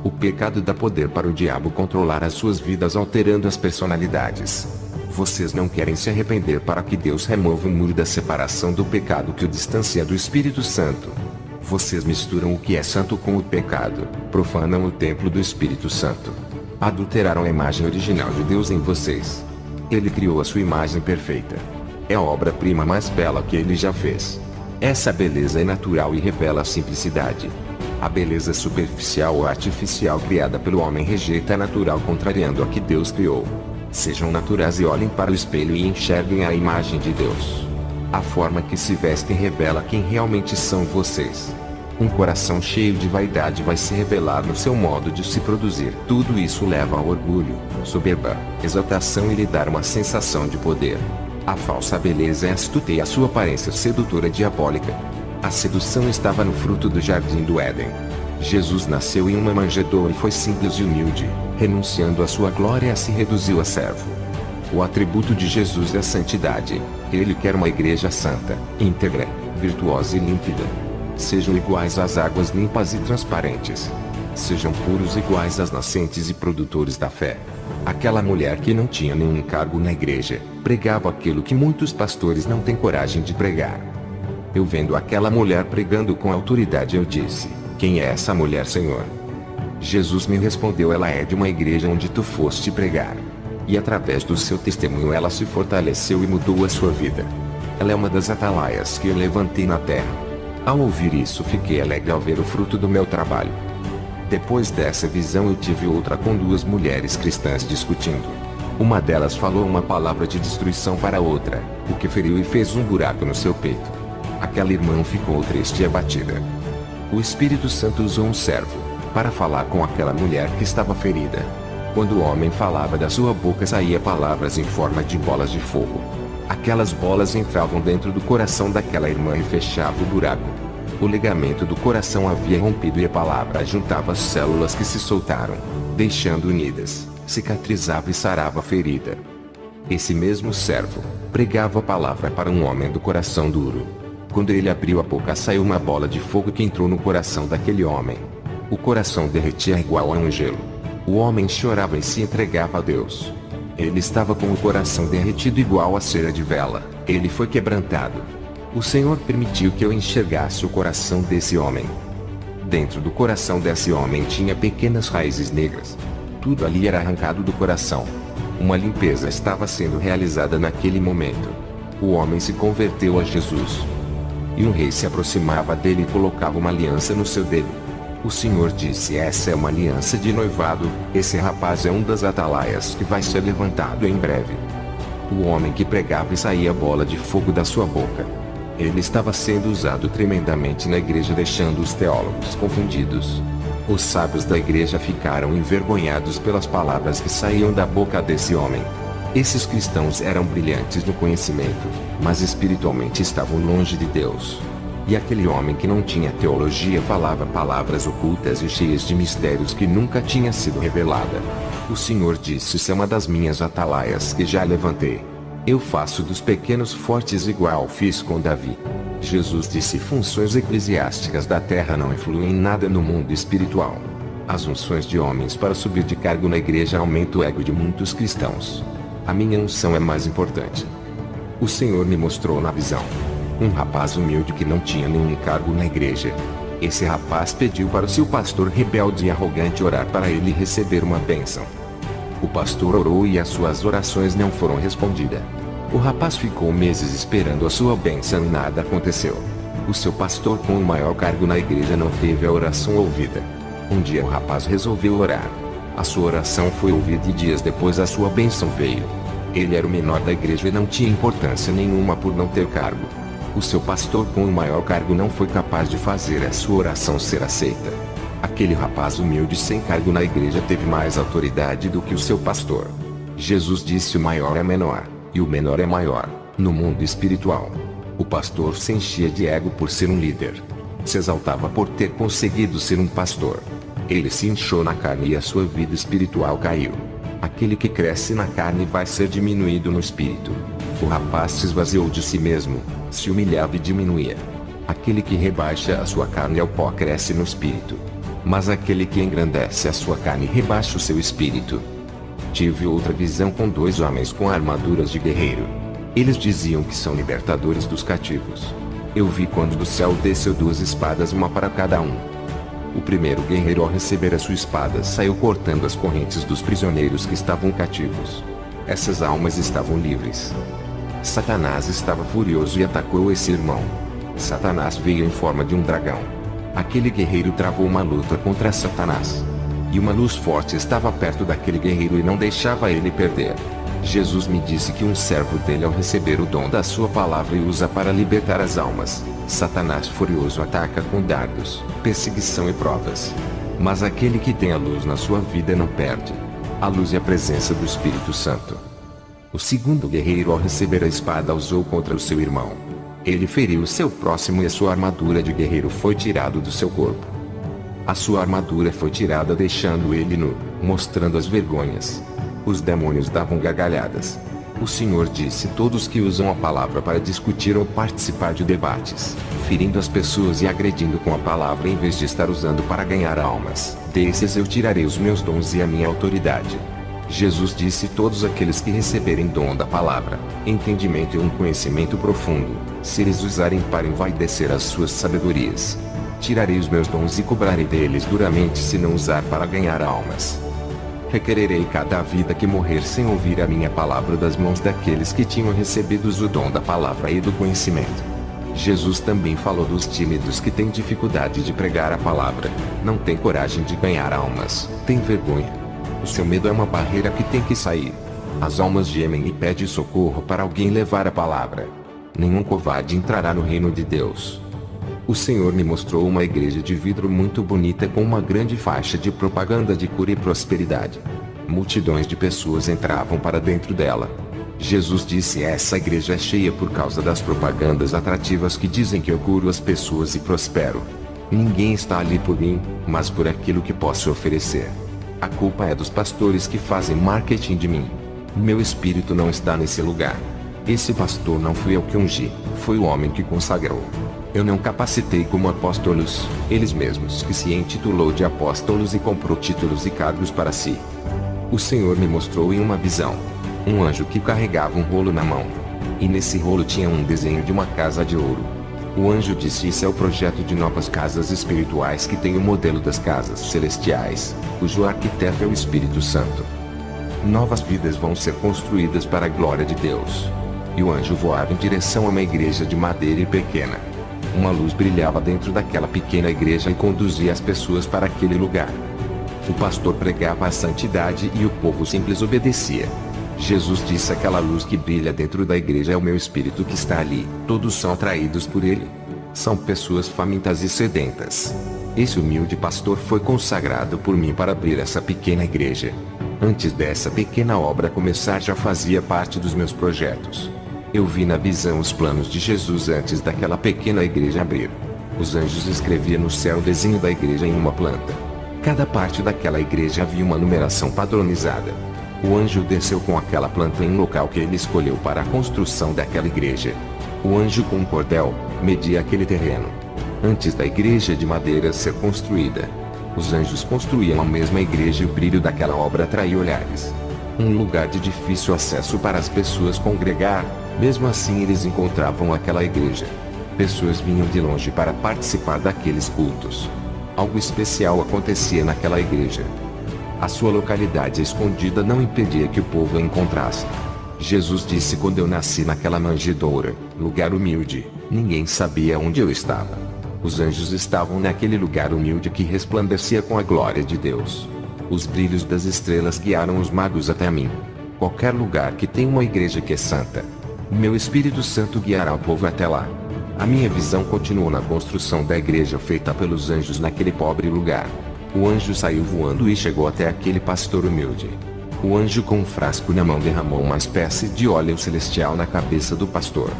O pecado dá poder para o diabo controlar as suas vidas, alterando as personalidades. Vocês não querem se arrepender para que Deus remova o muro da separação do pecado que o distancia do Espírito Santo. Vocês misturam o que é santo com o pecado, profanam o templo do Espírito Santo. Adulteraram a imagem original de Deus em vocês. Ele criou a sua imagem perfeita. É a obra-prima mais bela que ele já fez. Essa beleza é natural e revela a simplicidade. A beleza superficial ou artificial criada pelo homem rejeita a natural, contrariando a que Deus criou. Sejam naturais e olhem para o espelho e enxerguem a imagem de Deus. A forma que se vestem revela quem realmente são vocês. Um coração cheio de vaidade vai se revelar no seu modo de se produzir. Tudo isso leva ao orgulho, soberba, exaltação e lhe dar uma sensação de poder. A falsa beleza é astuta e a sua aparência sedutora diabólica. A sedução estava no fruto do jardim do Éden. Jesus nasceu em uma manjedoura e foi simples e humilde, renunciando à sua glória, se reduziu a servo. O atributo de Jesus é a santidade. Ele quer uma igreja santa, íntegra, virtuosa e límpida. Sejam iguais às águas limpas e transparentes. Sejam puros iguais às nascentes e produtores da fé. Aquela mulher que não tinha nenhum cargo na igreja, pregava aquilo que muitos pastores não têm coragem de pregar. Eu vendo aquela mulher pregando com autoridade, eu disse: quem é essa mulher, Senhor? Jesus me respondeu: ela é de uma igreja onde tu foste pregar. E através do seu testemunho ela se fortaleceu e mudou a sua vida. Ela é uma das atalaias que eu levantei na terra. Ao ouvir isso, fiquei alegre ao ver o fruto do meu trabalho. Depois dessa visão eu tive outra com duas mulheres cristãs discutindo. Uma delas falou uma palavra de destruição para a outra, o que feriu e fez um buraco no seu peito. Aquela irmã ficou triste e abatida. O Espírito Santo usou um servo para falar com aquela mulher que estava ferida. Quando o homem falava, da sua boca saía palavras em forma de bolas de fogo. Aquelas bolas entravam dentro do coração daquela irmã e fechavam o buraco. O ligamento do coração havia rompido e a palavra juntava as células que se soltaram, deixando unidas, cicatrizava e sarava a ferida. Esse mesmo servo pregava a palavra para um homem do coração duro. Quando ele abriu a boca, saiu uma bola de fogo que entrou no coração daquele homem. O coração derretia igual a um gelo. O homem chorava e se entregava a Deus. Ele estava com o coração derretido igual a cera de vela. Ele foi quebrantado. O Senhor permitiu que eu enxergasse o coração desse homem. Dentro do coração desse homem tinha pequenas raízes negras. Tudo ali era arrancado do coração. Uma limpeza estava sendo realizada naquele momento. O homem se converteu a Jesus. E um rei se aproximava dele e colocava uma aliança no seu dedo. O Senhor disse: essa é uma aliança de noivado, esse rapaz é um das atalaias que vai ser levantado em breve. O homem que pregava e saía bola de fogo da sua boca. Ele estava sendo usado tremendamente na igreja, deixando os teólogos confundidos. Os sábios da igreja ficaram envergonhados pelas palavras que saíam da boca desse homem. Esses cristãos eram brilhantes no conhecimento, mas espiritualmente estavam longe de Deus. E aquele homem que não tinha teologia falava palavras ocultas e cheias de mistérios que nunca tinha sido revelada. O Senhor disse: isso é uma das minhas atalaias que já levantei. Eu faço dos pequenos fortes igual fiz com Davi. Jesus disse: funções eclesiásticas da terra não influem em nada no mundo espiritual. As unções de homens para subir de cargo na igreja aumentam o ego de muitos cristãos. A minha unção é mais importante. O Senhor me mostrou na visão um rapaz humilde que não tinha nenhum cargo na igreja. Esse rapaz pediu para o seu pastor rebelde e arrogante orar para ele receber uma bênção. O pastor orou e as suas orações não foram respondidas. O rapaz ficou meses esperando a sua bênção e nada aconteceu. O seu pastor com o maior cargo na igreja não teve a oração ouvida. Um dia o rapaz resolveu orar. A sua oração foi ouvida e dias depois a sua bênção veio. Ele era o menor da igreja e não tinha importância nenhuma por não ter cargo. O seu pastor com o maior cargo não foi capaz de fazer a sua oração ser aceita. Aquele rapaz humilde sem cargo na igreja teve mais autoridade do que o seu pastor. Jesus disse: o maior é menor, e o menor é maior, no mundo espiritual. O pastor se enchia de ego por ser um líder. Se exaltava por ter conseguido ser um pastor. Ele se inchou na carne e a sua vida espiritual caiu. Aquele que cresce na carne vai ser diminuído no espírito. O rapaz se esvaziou de si mesmo, se humilhava e diminuía. Aquele que rebaixa a sua carne ao pó cresce no espírito. Mas aquele que engrandece a sua carne rebaixa o seu espírito. Tive outra visão com dois homens com armaduras de guerreiro. Eles diziam que são libertadores dos cativos. Eu vi quando do céu desceu duas espadas, uma para cada um. O primeiro guerreiro, ao receber a sua espada, saiu cortando as correntes dos prisioneiros que estavam cativos. Essas almas estavam livres. Satanás estava furioso e atacou esse irmão. Satanás veio em forma de um dragão. Aquele guerreiro travou uma luta contra Satanás. E uma luz forte estava perto daquele guerreiro e não deixava ele perder. Jesus me disse que um servo dele, ao receber o dom da sua palavra e usa para libertar as almas, Satanás furioso ataca com dardos, perseguição e provas. Mas aquele que tem a luz na sua vida não perde. A luz é a presença do Espírito Santo. O segundo guerreiro, ao receber a espada, usou contra o seu irmão. Ele feriu o seu próximo e a sua armadura de guerreiro foi tirada do seu corpo. A sua armadura foi tirada, deixando ele nu, mostrando as vergonhas. Os demônios davam gargalhadas. O Senhor disse: todos que usam a palavra para discutir ou participar de debates, ferindo as pessoas e agredindo com a palavra em vez de estar usando para ganhar almas, desses eu tirarei os meus dons e a minha autoridade. Jesus disse: todos aqueles que receberem dom da palavra, entendimento e um conhecimento profundo, se eles usarem para envaidecer as suas sabedorias, tirarei os meus dons e cobrarei deles duramente se não usar para ganhar almas. Requererei cada vida que morrer sem ouvir a minha palavra das mãos daqueles que tinham recebido o dom da palavra e do conhecimento. Jesus também falou dos tímidos que têm dificuldade de pregar a palavra, não têm coragem de ganhar almas, têm vergonha. O seu medo é uma barreira que tem que sair. As almas gemem e pedem socorro para alguém levar a palavra. Nenhum covarde entrará no reino de Deus. O Senhor me mostrou uma igreja de vidro muito bonita com uma grande faixa de propaganda de cura e prosperidade. Multidões de pessoas entravam para dentro dela. Jesus disse: essa igreja é cheia por causa das propagandas atrativas que dizem que eu curo as pessoas e prospero. Ninguém está ali por mim, mas por aquilo que posso oferecer. A culpa é dos pastores que fazem marketing de mim. Meu espírito não está nesse lugar. Esse pastor não fui eu que ungi, foi o homem que consagrou. Eu não capacitei como apóstolos, eles mesmos que se intitulou de apóstolos e comprou títulos e cargos para si. O Senhor me mostrou em uma visão um anjo que carregava um rolo na mão. E nesse rolo tinha um desenho de uma casa de ouro. O anjo disse: isso é o projeto de novas casas espirituais que tem o modelo das casas celestiais, cujo arquiteto é o Espírito Santo. Novas vidas vão ser construídas para a glória de Deus. E o anjo voava em direção a uma igreja de madeira e pequena. Uma luz brilhava dentro daquela pequena igreja e conduzia as pessoas para aquele lugar. O pastor pregava a santidade e o povo simples obedecia. Jesus disse: aquela luz que brilha dentro da igreja é o meu espírito que está ali. Todos são atraídos por ele. São pessoas famintas e sedentas. Esse humilde pastor foi consagrado por mim para abrir essa pequena igreja. Antes dessa pequena obra começar, já fazia parte dos meus projetos. Eu vi na visão os planos de Jesus antes daquela pequena igreja abrir. Os anjos escreviam no céu o desenho da igreja em uma planta. Cada parte daquela igreja havia uma numeração padronizada. O anjo desceu com aquela planta em um local que ele escolheu para a construção daquela igreja. O anjo com um cordel media aquele terreno. Antes da igreja de madeira ser construída, os anjos construíam a mesma igreja e o brilho daquela obra atraía olhares. Um lugar de difícil acesso para as pessoas congregar, mesmo assim eles encontravam aquela igreja. Pessoas vinham de longe para participar daqueles cultos. Algo especial acontecia naquela igreja. A sua localidade escondida não impedia que o povo a encontrasse. Jesus disse: quando eu nasci naquela manjedoura, lugar humilde, ninguém sabia onde eu estava. Os anjos estavam naquele lugar humilde que resplandecia com a glória de Deus. Os brilhos das estrelas guiaram os magos até mim. Qualquer lugar que tem uma igreja que é santa, o meu Espírito Santo guiará o povo até lá. A minha visão continuou na construção da igreja feita pelos anjos naquele pobre lugar. O anjo saiu voando e chegou até aquele pastor humilde. O anjo com um frasco na mão derramou uma espécie de óleo celestial na cabeça do pastor.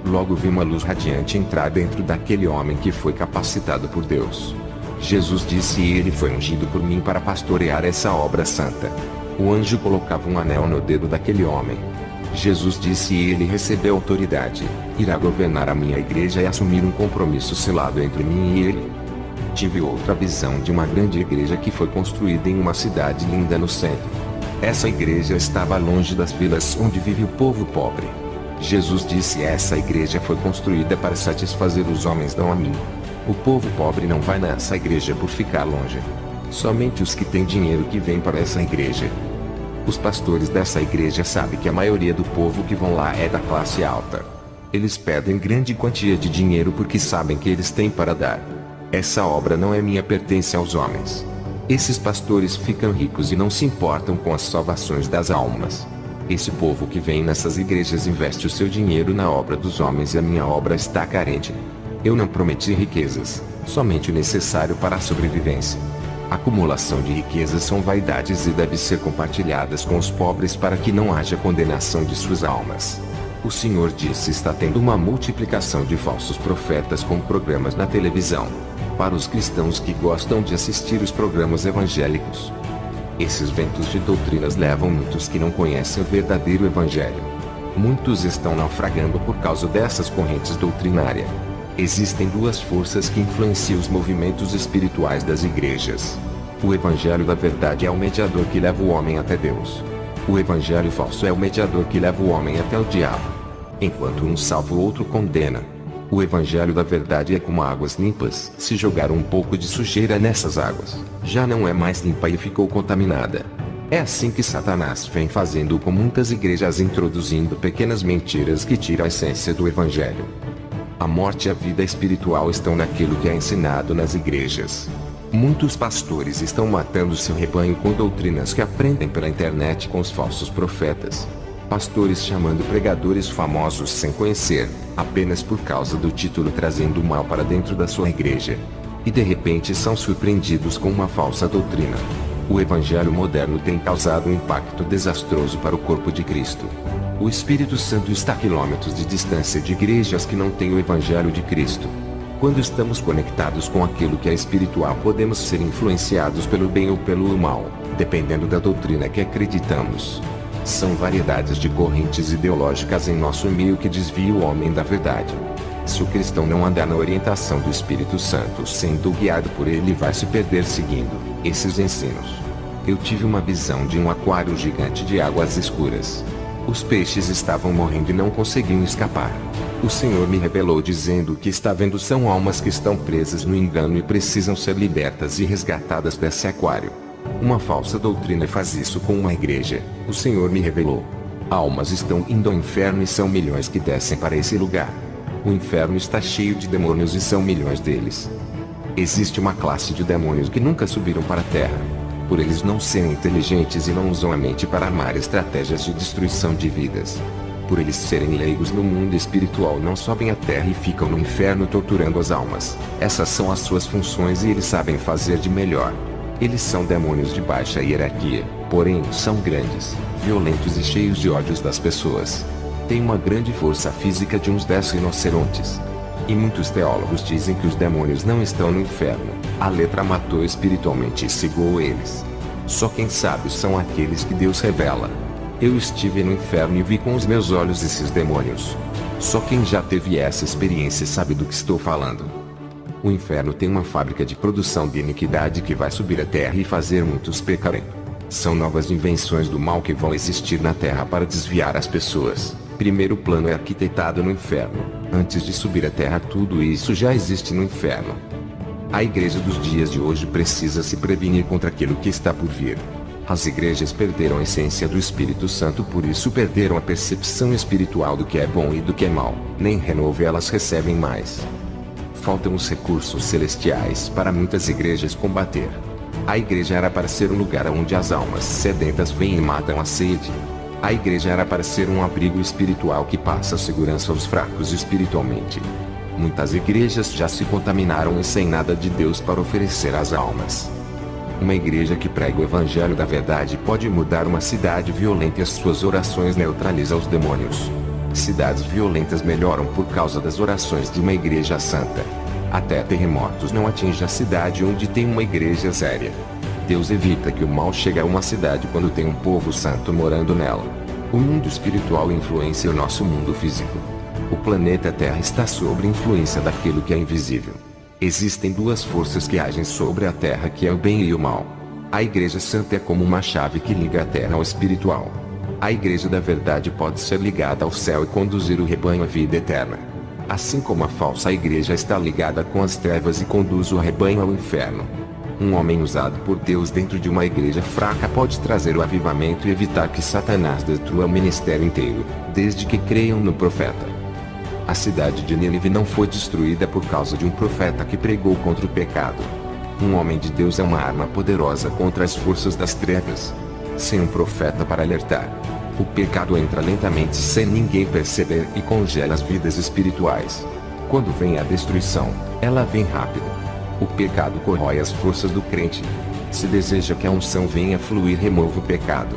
Logo vi uma luz radiante entrar dentro daquele homem que foi capacitado por Deus. Jesus disse: ele foi ungido por mim para pastorear essa obra santa. O anjo colocava um anel no dedo daquele homem. Jesus disse: ele recebeu autoridade, irá governar a minha igreja e assumir um compromisso selado entre mim e ele. Tive outra visão de uma grande igreja que foi construída em uma cidade linda no centro. Essa igreja estava longe das vilas onde vive o povo pobre. Jesus disse: essa igreja foi construída para satisfazer os homens, não a mim. O povo pobre não vai nessa igreja por ficar longe. Somente os que têm dinheiro que vêm para essa igreja. Os pastores dessa igreja sabem que a maioria do povo que vão lá é da classe alta. Eles pedem grande quantia de dinheiro porque sabem que eles têm para dar. Essa obra não é minha, pertence aos homens. Esses pastores ficam ricos e não se importam com as salvações das almas. Esse povo que vem nessas igrejas investe o seu dinheiro na obra dos homens e a minha obra está carente. Eu não prometi riquezas, somente o necessário para a sobrevivência. Acumulação de riquezas são vaidades e devem ser compartilhadas com os pobres para que não haja condenação de suas almas. O Senhor disse: está tendo uma multiplicação de falsos profetas com programas na televisão. Para os cristãos que gostam de assistir os programas evangélicos, esses ventos de doutrinas levam muitos que não conhecem o verdadeiro evangelho. Muitos estão naufragando por causa dessas correntes doutrinárias. Existem duas forças que influenciam os movimentos espirituais das igrejas. O evangelho da verdade é o mediador que leva o homem até Deus. O evangelho falso é o mediador que leva o homem até o diabo. Enquanto um salva, o outro condena. O evangelho da verdade é como águas limpas. Se jogar um pouco de sujeira nessas águas, já não é mais limpa e ficou contaminada. É assim que Satanás vem fazendo com muitas igrejas, introduzindo pequenas mentiras que tiram a essência do evangelho. A morte e a vida espiritual estão naquilo que é ensinado nas igrejas. Muitos pastores estão matando seu rebanho com doutrinas que aprendem pela internet com os falsos profetas. Pastores chamando pregadores famosos sem conhecer, apenas por causa do título, trazendo o mal para dentro da sua igreja. E de repente são surpreendidos com uma falsa doutrina. O evangelho moderno tem causado um impacto desastroso para o corpo de Cristo. O Espírito Santo está a quilômetros de distância de igrejas que não têm o evangelho de Cristo. Quando estamos conectados com aquilo que é espiritual, podemos ser influenciados pelo bem ou pelo mal, dependendo da doutrina que acreditamos. São variedades de correntes ideológicas em nosso meio que desviam o homem da verdade. Se o cristão não andar na orientação do Espírito Santo, sendo guiado por ele, vai se perder seguindo esses ensinos. Eu tive uma visão de um aquário gigante de águas escuras. Os peixes estavam morrendo e não conseguiam escapar. O Senhor me revelou dizendo que está vendo são almas que estão presas no engano e precisam ser libertas e resgatadas desse aquário. Uma falsa doutrina faz isso com uma igreja. O Senhor me revelou. Almas estão indo ao inferno e são milhões que descem para esse lugar. O inferno está cheio de demônios e são milhões deles. Existe uma classe de demônios que nunca subiram para a terra. Por eles não serem inteligentes e não usam a mente para armar estratégias de destruição de vidas. Por eles serem leigos no mundo espiritual, não sobem à terra e ficam no inferno torturando as almas. Essas são as suas funções e eles sabem fazer de melhor. Eles são demônios de baixa hierarquia, porém são grandes, violentos e cheios de ódios das pessoas. Tem uma grande força física de uns 10 rinocerontes. E muitos teólogos dizem que os demônios não estão no inferno. A letra matou espiritualmente e cegou eles. Só quem sabe são aqueles que Deus revela. Eu estive no inferno e vi com os meus olhos esses demônios. Só quem já teve essa experiência sabe do que estou falando. O inferno tem uma fábrica de produção de iniquidade que vai subir à terra e fazer muitos pecarem. São novas invenções do mal que vão existir na terra para desviar as pessoas. Primeiro plano é arquitetado no inferno. Antes de subir à terra, tudo isso já existe no inferno. A igreja dos dias de hoje precisa se prevenir contra aquilo que está por vir. As igrejas perderam a essência do Espírito Santo, por isso perderam a percepção espiritual do que é bom e do que é mal. Nem renovo elas recebem mais. Faltam os recursos celestiais para muitas igrejas combater. A igreja era para ser um lugar onde as almas sedentas vêm e matam a sede. A igreja era para ser um abrigo espiritual que passa segurança aos fracos espiritualmente. Muitas igrejas já se contaminaram e sem nada de Deus para oferecer às almas. Uma igreja que prega o evangelho da verdade pode mudar uma cidade violenta e as suas orações neutralizam os demônios. Cidades violentas melhoram por causa das orações de uma igreja santa. Até terremotos não atingem a cidade onde tem uma igreja séria. Deus evita que o mal chegue a uma cidade quando tem um povo santo morando nela. O mundo espiritual influencia o nosso mundo físico. O planeta Terra está sob influência daquilo que é invisível. Existem duas forças que agem sobre a Terra, que é o bem e o mal. A Igreja Santa é como uma chave que liga a Terra ao espiritual. A Igreja da Verdade pode ser ligada ao céu e conduzir o rebanho à vida eterna. Assim como a falsa igreja está ligada com as trevas e conduz o rebanho ao inferno. Um homem usado por Deus dentro de uma igreja fraca pode trazer o avivamento e evitar que Satanás destrua o ministério inteiro, desde que creiam no profeta. A cidade de Nínive não foi destruída por causa de um profeta que pregou contra o pecado. Um homem de Deus é uma arma poderosa contra as forças das trevas. Sem um profeta para alertar, o pecado entra lentamente sem ninguém perceber e congela as vidas espirituais. Quando vem a destruição, ela vem rápido. O pecado corrói as forças do crente. Se deseja que a unção venha fluir, remova o pecado.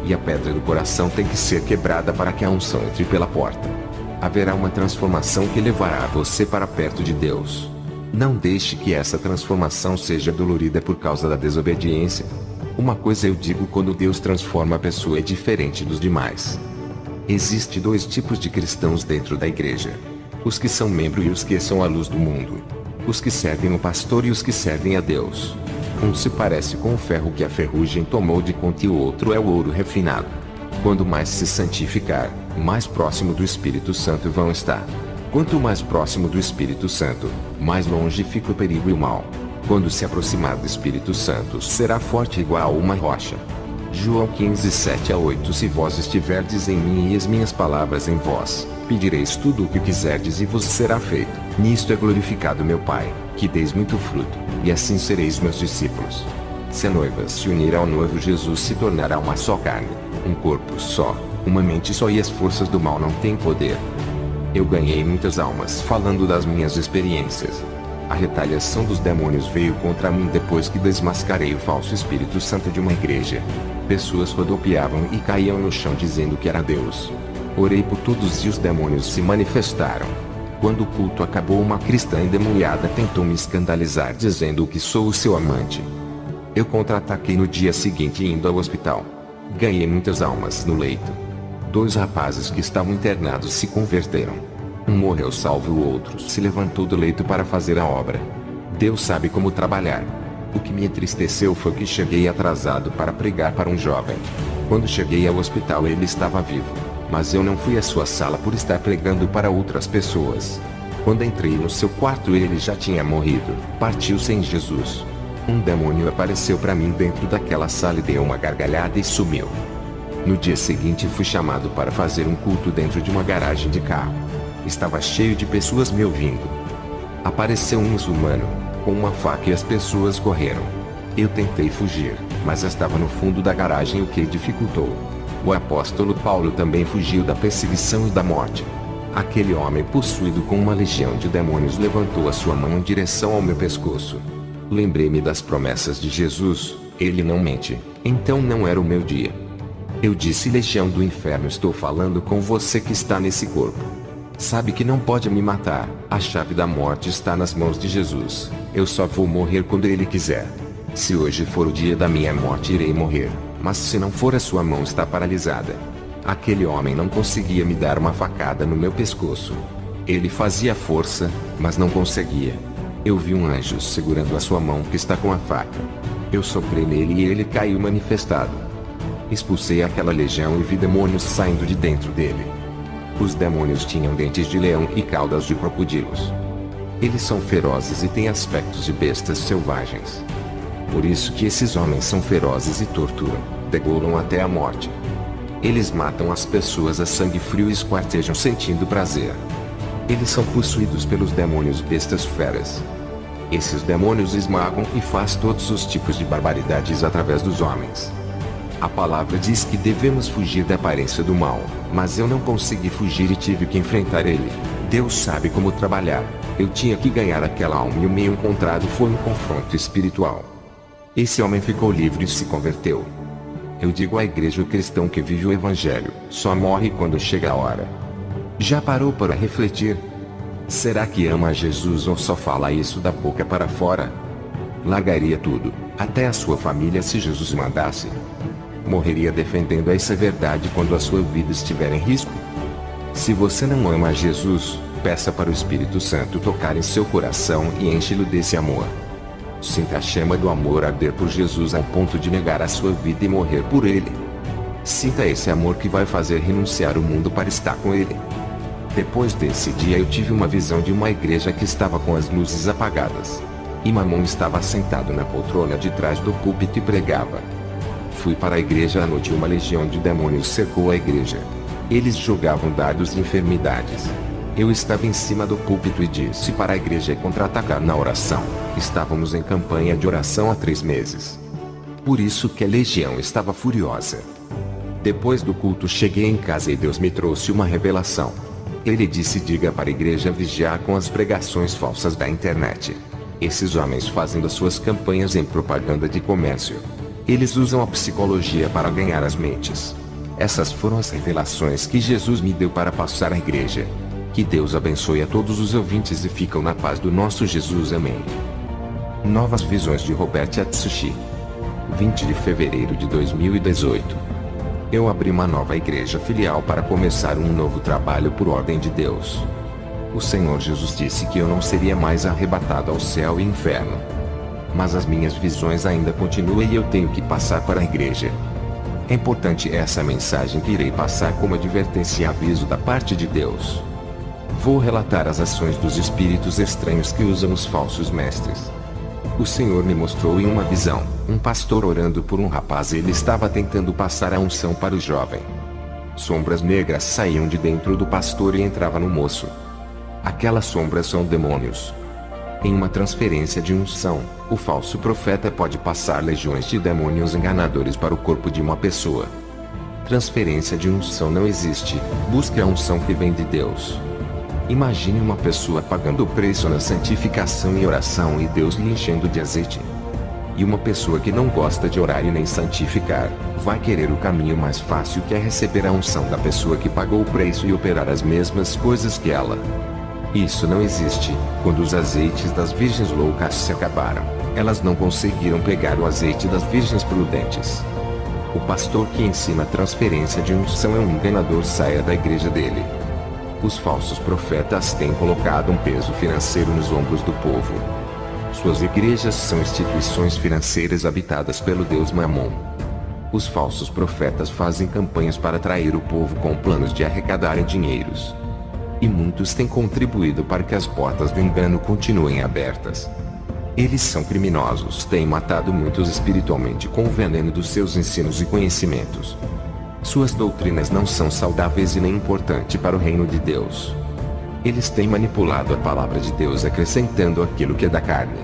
E a pedra do coração tem que ser quebrada para que a unção entre pela porta. Haverá uma transformação que levará você para perto de Deus. Não deixe que essa transformação seja dolorida por causa da desobediência. Uma coisa eu digo: quando Deus transforma a pessoa é diferente dos demais. Existem dois tipos de cristãos dentro da igreja: os que são membros e os que são a luz do mundo. Os que servem o pastor e os que servem a Deus. Um se parece com o ferro que a ferrugem tomou de conta e o outro é o ouro refinado. Quando mais se santificar, mais próximo do Espírito Santo vão estar. Quanto mais próximo do Espírito Santo, mais longe fica o perigo e o mal. Quando se aproximar do Espírito Santo, será forte igual uma rocha. João 15, 7-8. Se vós estiverdes em mim e as minhas palavras em vós, pedireis tudo o que quiserdes e vos será feito. Nisto é glorificado meu Pai, que deis muito fruto, e assim sereis meus discípulos. Se a noiva se unir ao noivo Jesus, se tornará uma só carne, um corpo só, uma mente só, e as forças do mal não têm poder. Eu ganhei muitas almas falando das minhas experiências. A retaliação dos demônios veio contra mim depois que desmascarei o falso Espírito Santo de uma igreja. Pessoas rodopiavam e caíam no chão dizendo que era Deus. Orei por todos e os demônios se manifestaram. Quando o culto acabou, uma cristã endemoniada tentou me escandalizar dizendo que sou o seu amante. Eu contra-ataquei no dia seguinte indo ao hospital. Ganhei muitas almas no leito. 2 rapazes que estavam internados se converteram. Um morreu salvo e o outro se levantou do leito para fazer a obra. Deus sabe como trabalhar. O que me entristeceu foi que cheguei atrasado para pregar para um jovem. Quando cheguei ao hospital, ele estava vivo, mas eu não fui à sua sala por estar pregando para outras pessoas. Quando entrei no seu quarto, ele já tinha morrido, partiu sem Jesus. Um demônio apareceu para mim dentro daquela sala e deu uma gargalhada e sumiu. No dia seguinte fui chamado para fazer um culto dentro de uma garagem de carro. Estava cheio de pessoas me ouvindo. Apareceu um muçulmano, com uma faca, e as pessoas correram. Eu tentei fugir, mas estava no fundo da garagem, o que dificultou. O apóstolo Paulo também fugiu da perseguição e da morte. Aquele homem possuído com uma legião de demônios levantou a sua mão em direção ao meu pescoço. Lembrei-me das promessas de Jesus: ele não mente, então não era o meu dia. Eu disse: legião do inferno, estou falando com você que está nesse corpo. Sabe que não pode me matar, a chave da morte está nas mãos de Jesus. Eu só vou morrer quando Ele quiser. Se hoje for o dia da minha morte, irei morrer, mas se não for, a sua mão está paralisada. Aquele homem não conseguia me dar uma facada no meu pescoço. Ele fazia força, mas não conseguia. Eu vi um anjo segurando a sua mão que está com a faca. Eu soprei nele e ele caiu manifestado. Expulsei aquela legião e vi demônios saindo de dentro dele. Os demônios tinham dentes de leão e caudas de crocodilos. Eles são ferozes e têm aspectos de bestas selvagens. Por isso que esses homens são ferozes e torturam, degolam até a morte. Eles matam as pessoas a sangue frio e esquartejam sentindo prazer. Eles são possuídos pelos demônios bestas feras. Esses demônios esmagam e faz todos os tipos de barbaridades através dos homens. A palavra diz que devemos fugir da aparência do mal, mas eu não consegui fugir e tive que enfrentar ele. Deus sabe como trabalhar. Eu tinha que ganhar aquela alma e o meio encontrado foi um confronto espiritual. Esse homem ficou livre e se converteu. Eu digo à igreja: o cristão que vive o evangelho só morre quando chega a hora. Já parou para refletir? Será que ama a Jesus ou só fala isso da boca para fora? Largaria tudo, até a sua família, se Jesus mandasse? Morreria defendendo essa verdade quando a sua vida estiver em risco? Se você não ama a Jesus, peça para o Espírito Santo tocar em seu coração e enche-lo desse amor. Sinta a chama do amor arder por Jesus ao ponto de negar a sua vida e morrer por ele. Sinta esse amor que vai fazer renunciar o mundo para estar com ele. Depois desse dia eu tive uma visão de uma igreja que estava com as luzes apagadas. E Mamon estava sentado na poltrona de trás do púlpito e pregava. Fui para a igreja à noite e uma legião de demônios cercou a igreja. Eles jogavam dardos de enfermidades. Eu estava em cima do púlpito e disse para a igreja contra-atacar na oração. Estávamos em campanha de oração há 3 meses. Por isso que a legião estava furiosa. Depois do culto cheguei em casa e Deus me trouxe uma revelação. Ele disse: diga para a igreja vigiar com as pregações falsas da internet. Esses homens fazem das suas campanhas em propaganda de comércio. Eles usam a psicologia para ganhar as mentes. Essas foram as revelações que Jesus me deu para passar à igreja. Que Deus abençoe a todos os ouvintes e ficam na paz do nosso Jesus. Amém. Novas visões de Robert Atsushi. 20 de fevereiro de 2018. Eu abri uma nova igreja filial para começar um novo trabalho por ordem de Deus. O Senhor Jesus disse que eu não seria mais arrebatado ao céu e inferno. Mas as minhas visões ainda continuam e eu tenho que passar para a igreja. É importante essa mensagem que irei passar como advertência e aviso da parte de Deus. Vou relatar as ações dos espíritos estranhos que usam os falsos mestres. O Senhor me mostrou em uma visão, um pastor orando por um rapaz e ele estava tentando passar a unção para o jovem. Sombras negras saíam de dentro do pastor e entravam no moço. Aquelas sombras são demônios. Em uma transferência de unção, o falso profeta pode passar legiões de demônios enganadores para o corpo de uma pessoa. Transferência de unção não existe, busque a unção que vem de Deus. Imagine uma pessoa pagando o preço na santificação e oração e Deus lhe enchendo de azeite. E uma pessoa que não gosta de orar e nem santificar, vai querer o caminho mais fácil, que é receber a unção da pessoa que pagou o preço e operar as mesmas coisas que ela. Isso não existe. Quando os azeites das virgens loucas se acabaram, elas não conseguiram pegar o azeite das virgens prudentes. O pastor que ensina a transferência de unção é um enganador, saia da igreja dele. Os falsos profetas têm colocado um peso financeiro nos ombros do povo. Suas igrejas são instituições financeiras habitadas pelo deus Mamon. Os falsos profetas fazem campanhas para atrair o povo com planos de arrecadarem dinheiros. E muitos têm contribuído para que as portas do engano continuem abertas. Eles são criminosos, têm matado muitos espiritualmente com o veneno dos seus ensinos e conhecimentos. Suas doutrinas não são saudáveis e nem importantes para o reino de Deus. Eles têm manipulado a palavra de Deus acrescentando aquilo que é da carne.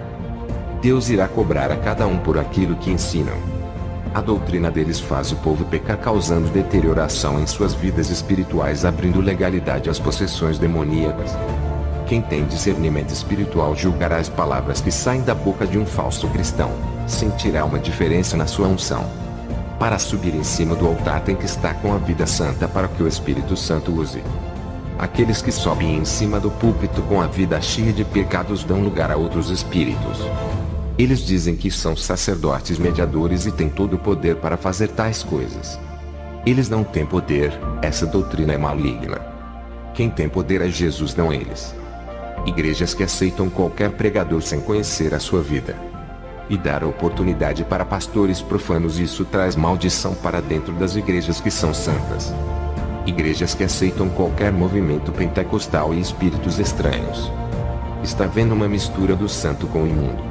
Deus irá cobrar a cada um por aquilo que ensinam. A doutrina deles faz o povo pecar, causando deterioração em suas vidas espirituais, abrindo legalidade às possessões demoníacas. Quem tem discernimento espiritual julgará as palavras que saem da boca de um falso cristão, sentirá uma diferença na sua unção. Para subir em cima do altar tem que estar com a vida santa para que o Espírito Santo use. Aqueles que sobem em cima do púlpito com a vida cheia de pecados dão lugar a outros espíritos. Eles dizem que são sacerdotes mediadores e têm todo o poder para fazer tais coisas. Eles não têm poder, essa doutrina é maligna. Quem tem poder é Jesus, não eles. Igrejas que aceitam qualquer pregador sem conhecer a sua vida e dar oportunidade para pastores profanos, isso traz maldição para dentro das igrejas que são santas. Igrejas que aceitam qualquer movimento pentecostal e espíritos estranhos. Está havendo uma mistura do santo com o imundo.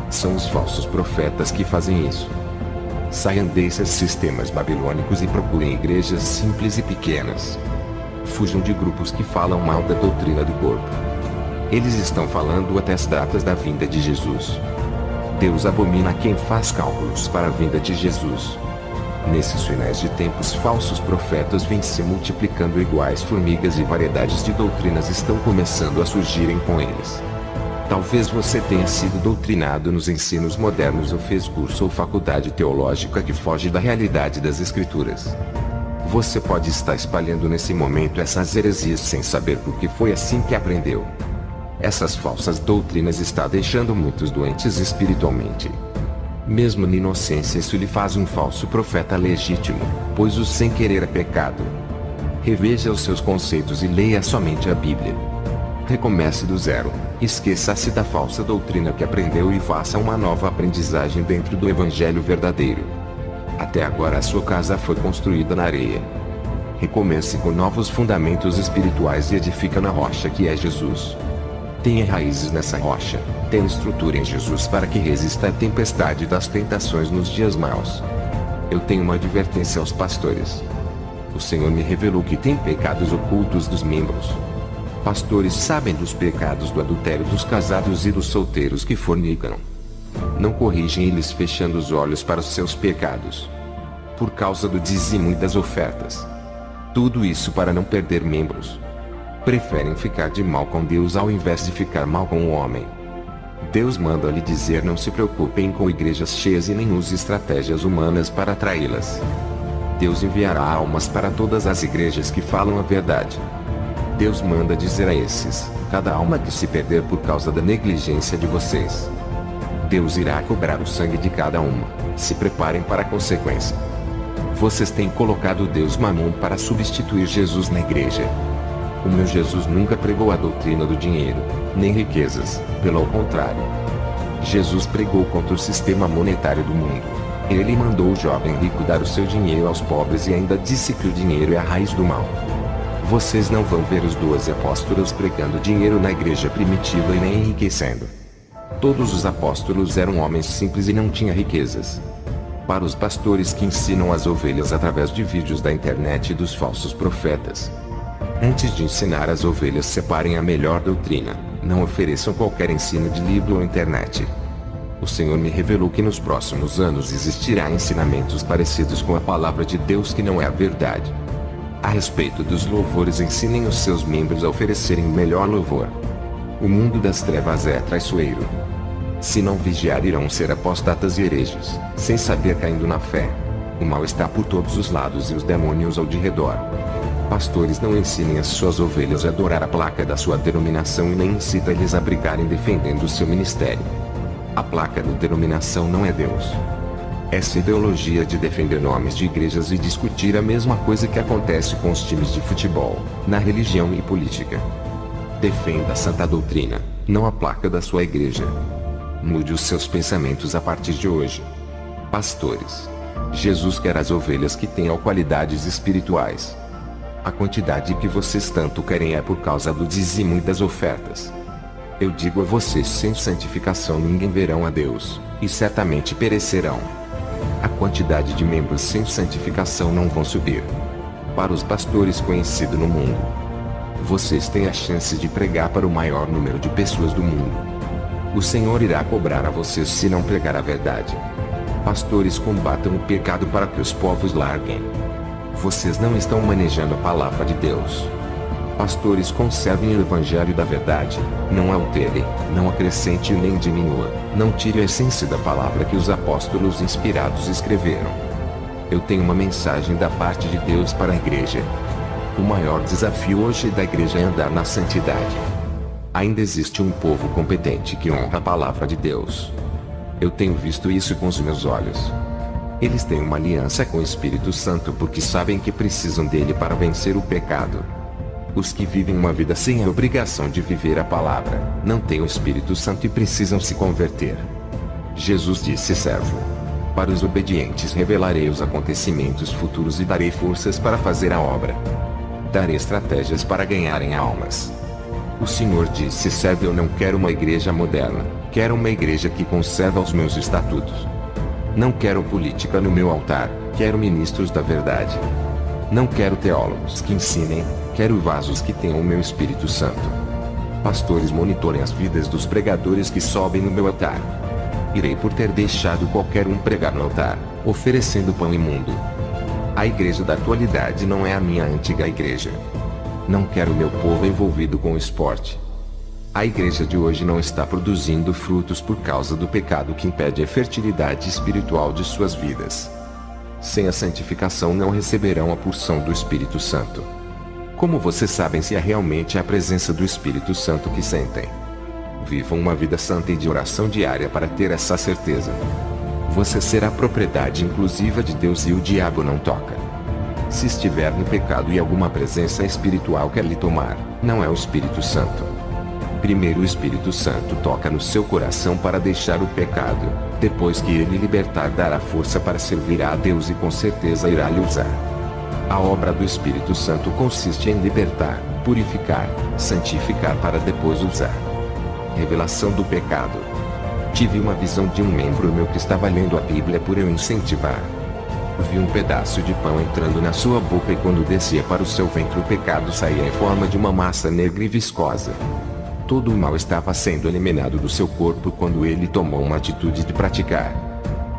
São os falsos profetas que fazem isso. Saiam desses sistemas babilônicos e procurem igrejas simples e pequenas. Fujam de grupos que falam mal da doutrina do corpo. Eles estão falando até as datas da vinda de Jesus. Deus abomina quem faz cálculos para a vinda de Jesus. Nesses finais de tempos, falsos profetas vêm se multiplicando iguais formigas e variedades de doutrinas estão começando a surgirem com eles. Talvez você tenha sido doutrinado nos ensinos modernos ou fez curso ou faculdade teológica que foge da realidade das Escrituras. Você pode estar espalhando nesse momento essas heresias sem saber porque foi assim que aprendeu. Essas falsas doutrinas estão deixando muitos doentes espiritualmente. Mesmo na inocência isso lhe faz um falso profeta legítimo, pois o sem querer é pecado. Reveja os seus conceitos e leia somente a Bíblia. Recomece do zero, esqueça-se da falsa doutrina que aprendeu e faça uma nova aprendizagem dentro do Evangelho verdadeiro. Até agora a sua casa foi construída na areia. Recomece com novos fundamentos espirituais e edifica na rocha que é Jesus. Tenha raízes nessa rocha, tenha estrutura em Jesus para que resista à tempestade das tentações nos dias maus. Eu tenho uma advertência aos pastores. O Senhor me revelou que tem pecados ocultos dos membros. Pastores sabem dos pecados do adultério dos casados e dos solteiros que fornicam. Não corrigem eles fechando os olhos para os seus pecados. Por causa do dízimo e das ofertas. Tudo isso para não perder membros. Preferem ficar de mal com Deus ao invés de ficar mal com o homem. Deus manda lhe dizer: não se preocupem com igrejas cheias e nem use estratégias humanas para atraí-las. Deus enviará almas para todas as igrejas que falam a verdade. Deus manda dizer a esses: cada alma que se perder por causa da negligência de vocês, Deus irá cobrar o sangue de cada uma. Se preparem para a consequência. Vocês têm colocado Deus Mamon para substituir Jesus na igreja. O meu Jesus nunca pregou a doutrina do dinheiro, nem riquezas, pelo contrário. Jesus pregou contra o sistema monetário do mundo. Ele mandou o jovem rico dar o seu dinheiro aos pobres e ainda disse que o dinheiro é a raiz do mal. Vocês não vão ver os 12 apóstolos pregando dinheiro na igreja primitiva e nem enriquecendo. Todos os apóstolos eram homens simples e não tinham riquezas. Para os pastores que ensinam as ovelhas através de vídeos da internet e dos falsos profetas, antes de ensinar as ovelhas, separem a melhor doutrina. Não ofereçam qualquer ensino de livro ou internet. O Senhor me revelou que nos próximos anos existirá ensinamentos parecidos com a palavra de Deus que não é a verdade. A respeito dos louvores, ensinem os seus membros a oferecerem melhor louvor. O mundo das trevas é traiçoeiro. Se não vigiar, irão ser apostatas e hereges, sem saber, caindo na fé. O mal está por todos os lados e os demônios ao de redor. Pastores, não ensinem as suas ovelhas a adorar a placa da sua denominação e nem incita-lhes a brigarem defendendo o seu ministério. A placa da denominação não é Deus. Essa ideologia de defender nomes de igrejas e discutir a mesma coisa que acontece com os times de futebol, na religião e política. Defenda a santa doutrina, não a placa da sua igreja. Mude os seus pensamentos a partir de hoje. Pastores, Jesus quer as ovelhas que tenham qualidades espirituais. A quantidade que vocês tanto querem é por causa do dízimo e das ofertas. Eu digo a vocês, sem santificação ninguém verão a Deus, e certamente perecerão. A quantidade de membros sem santificação não vão subir. Para os pastores conhecidos no mundo, vocês têm a chance de pregar para o maior número de pessoas do mundo. O Senhor irá cobrar a vocês se não pregar a verdade. Pastores, combatam o pecado para que os povos larguem. Vocês não estão manejando a palavra de Deus. Pastores, conservem o evangelho da verdade, não altere, não acrescente nem diminua, não tire a essência da palavra que os apóstolos inspirados escreveram. Eu tenho uma mensagem da parte de Deus para a igreja. O maior desafio hoje da igreja é andar na santidade. Ainda existe um povo competente que honra a palavra de Deus. Eu tenho visto isso com os meus olhos. Eles têm uma aliança com o Espírito Santo porque sabem que precisam dele para vencer o pecado. Os que vivem uma vida sem a obrigação de viver a palavra, não têm o Espírito Santo e precisam se converter. Jesus disse: servo. Para os obedientes revelarei os acontecimentos futuros e darei forças para fazer a obra. Darei estratégias para ganharem almas. O Senhor disse: servo, eu não quero uma igreja moderna, quero uma igreja que conserva os meus estatutos. Não quero política no meu altar, quero ministros da verdade. Não quero teólogos que ensinem, quero vasos que tenham o meu Espírito Santo. Pastores, monitorem as vidas dos pregadores que sobem no meu altar. Irei por ter deixado qualquer um pregar no altar, oferecendo pão imundo. A igreja da atualidade não é a minha antiga igreja. Não quero meu povo envolvido com o esporte. A igreja de hoje não está produzindo frutos por causa do pecado que impede a fertilidade espiritual de suas vidas. Sem a santificação não receberão a porção do Espírito Santo. Como vocês sabem se é realmente a presença do Espírito Santo que sentem? Vivam uma vida santa e de oração diária para ter essa certeza. Você será propriedade inclusiva de Deus e o diabo não toca. Se estiver no pecado e alguma presença espiritual quer lhe tomar, não é o Espírito Santo. Primeiro o Espírito Santo toca no seu coração para deixar o pecado, depois que ele libertar dará força para servir a Deus e com certeza irá lhe usar. A obra do Espírito Santo consiste em libertar, purificar, santificar para depois usar. Revelação do pecado. Tive uma visão de um membro meu que estava lendo a Bíblia por eu incentivar. Vi um pedaço de pão entrando na sua boca e quando descia para o seu ventre o pecado saía em forma de uma massa negra e viscosa. Todo o mal estava sendo eliminado do seu corpo quando ele tomou uma atitude de praticar.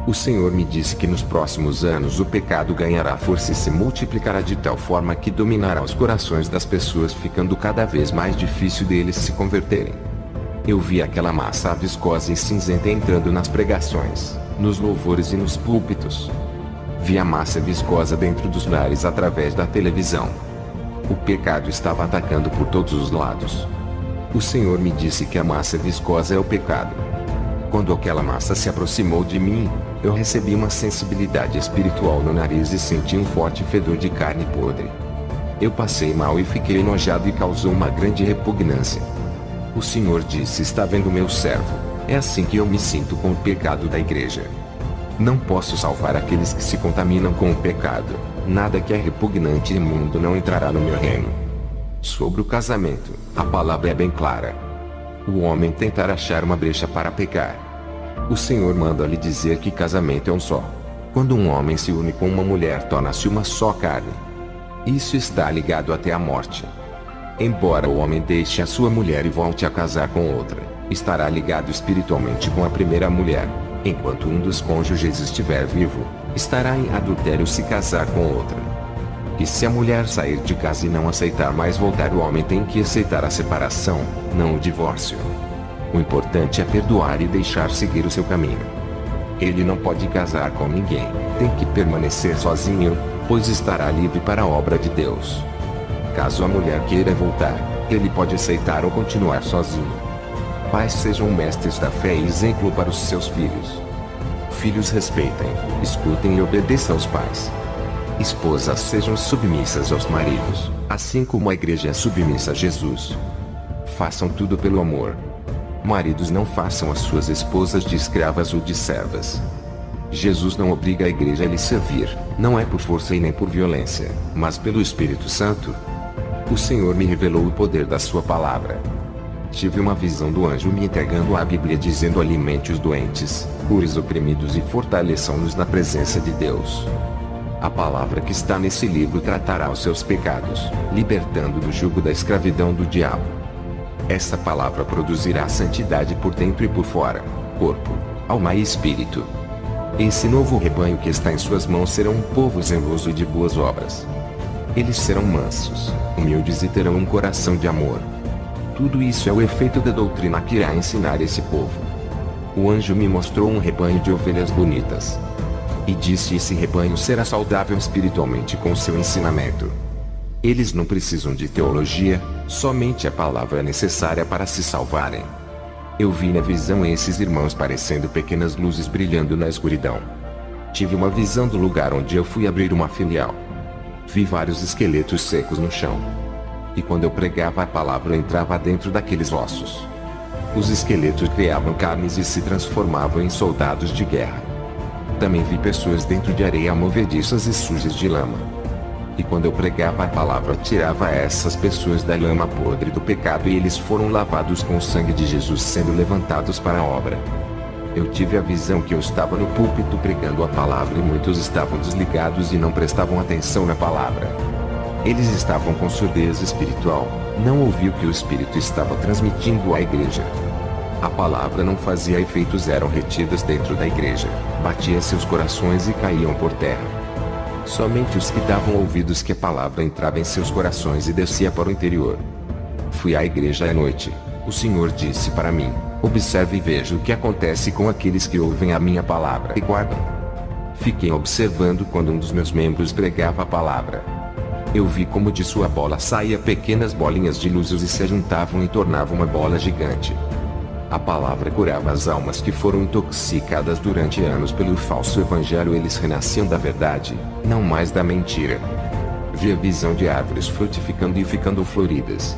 O Senhor me disse que nos próximos anos o pecado ganhará força e se multiplicará de tal forma que dominará os corações das pessoas, ficando cada vez mais difícil deles se converterem. Eu vi aquela massa viscosa e cinzenta entrando nas pregações, nos louvores e nos púlpitos. Vi a massa viscosa dentro dos lares através da televisão. O pecado estava atacando por todos os lados. O Senhor me disse que a massa viscosa é o pecado. Quando aquela massa se aproximou de mim, eu recebi uma sensibilidade espiritual no nariz e senti um forte fedor de carne podre. Eu passei mal e fiquei enojado e causou uma grande repugnância. O Senhor disse: está vendo, meu servo? É assim que eu me sinto com o pecado da igreja. Não posso salvar aqueles que se contaminam com o pecado. Nada que é repugnante e imundo não entrará no meu reino. Sobre o casamento, a palavra é bem clara. O homem tentar achar uma brecha para pecar. O Senhor manda lhe dizer que casamento é um só. Quando um homem se une com uma mulher, torna-se uma só carne. Isso está ligado até a morte. Embora o homem deixe a sua mulher e volte a casar com outra, estará ligado espiritualmente com a primeira mulher. Enquanto um dos cônjuges estiver vivo, estará em adultério se casar com outra. E se a mulher sair de casa e não aceitar mais voltar, o homem tem que aceitar a separação, não o divórcio. O importante é perdoar e deixar seguir o seu caminho. Ele não pode casar com ninguém, tem que permanecer sozinho, pois estará livre para a obra de Deus. Caso a mulher queira voltar, ele pode aceitar ou continuar sozinho. Pais, sejam mestres da fé e exemplo para os seus filhos. Filhos, respeitem, escutem e obedeçam aos pais. Esposas, sejam submissas aos maridos, assim como a igreja é submissa a Jesus. Façam tudo pelo amor. Maridos, não façam as suas esposas de escravas ou de servas. Jesus não obriga a igreja a lhe servir, não é por força e nem por violência, mas pelo Espírito Santo. O Senhor me revelou o poder da sua palavra. Tive uma visão do anjo me entregando a Bíblia dizendo: alimente os doentes, cure os oprimidos e fortaleçam-nos na presença de Deus. A palavra que está nesse livro tratará os seus pecados, libertando do jugo da escravidão do diabo. Essa palavra produzirá santidade por dentro e por fora, corpo, alma e espírito. Esse novo rebanho que está em suas mãos será um povo zeloso e de boas obras. Eles serão mansos, humildes e terão um coração de amor. Tudo isso é o efeito da doutrina que irá ensinar esse povo. O anjo me mostrou um rebanho de ovelhas bonitas. E disse: esse rebanho será saudável espiritualmente com o seu ensinamento. Eles não precisam de teologia, somente a palavra é necessária para se salvarem. Eu vi na visão esses irmãos parecendo pequenas luzes brilhando na escuridão. Tive uma visão do lugar onde eu fui abrir uma filial. Vi vários esqueletos secos no chão. E quando eu pregava a palavra eu entrava dentro daqueles ossos. Os esqueletos criavam carnes e se transformavam em soldados de guerra. Também vi pessoas dentro de areia movediças e sujas de lama. E quando eu pregava a palavra tirava essas pessoas da lama podre do pecado e eles foram lavados com o sangue de Jesus sendo levantados para a obra. Eu tive a visão que eu estava no púlpito pregando a palavra e muitos estavam desligados e não prestavam atenção na palavra. Eles estavam com surdez espiritual, não ouviam o que o Espírito estava transmitindo à igreja. A palavra não fazia efeitos, eram retidas dentro da igreja, batia seus corações e caíam por terra. Somente os que davam ouvidos que a palavra entrava em seus corações e descia para o interior. Fui à igreja à noite. O Senhor disse para mim: observe e veja o que acontece com aqueles que ouvem a minha palavra e guardam. Fiquei observando quando um dos meus membros pregava a palavra. Eu vi como de sua bola saía pequenas bolinhas de luz e se juntavam e tornavam uma bola gigante. A palavra curava as almas que foram intoxicadas durante anos pelo falso evangelho. Eles renasciam da verdade, não mais da mentira. Vi a visão de árvores frutificando e ficando floridas.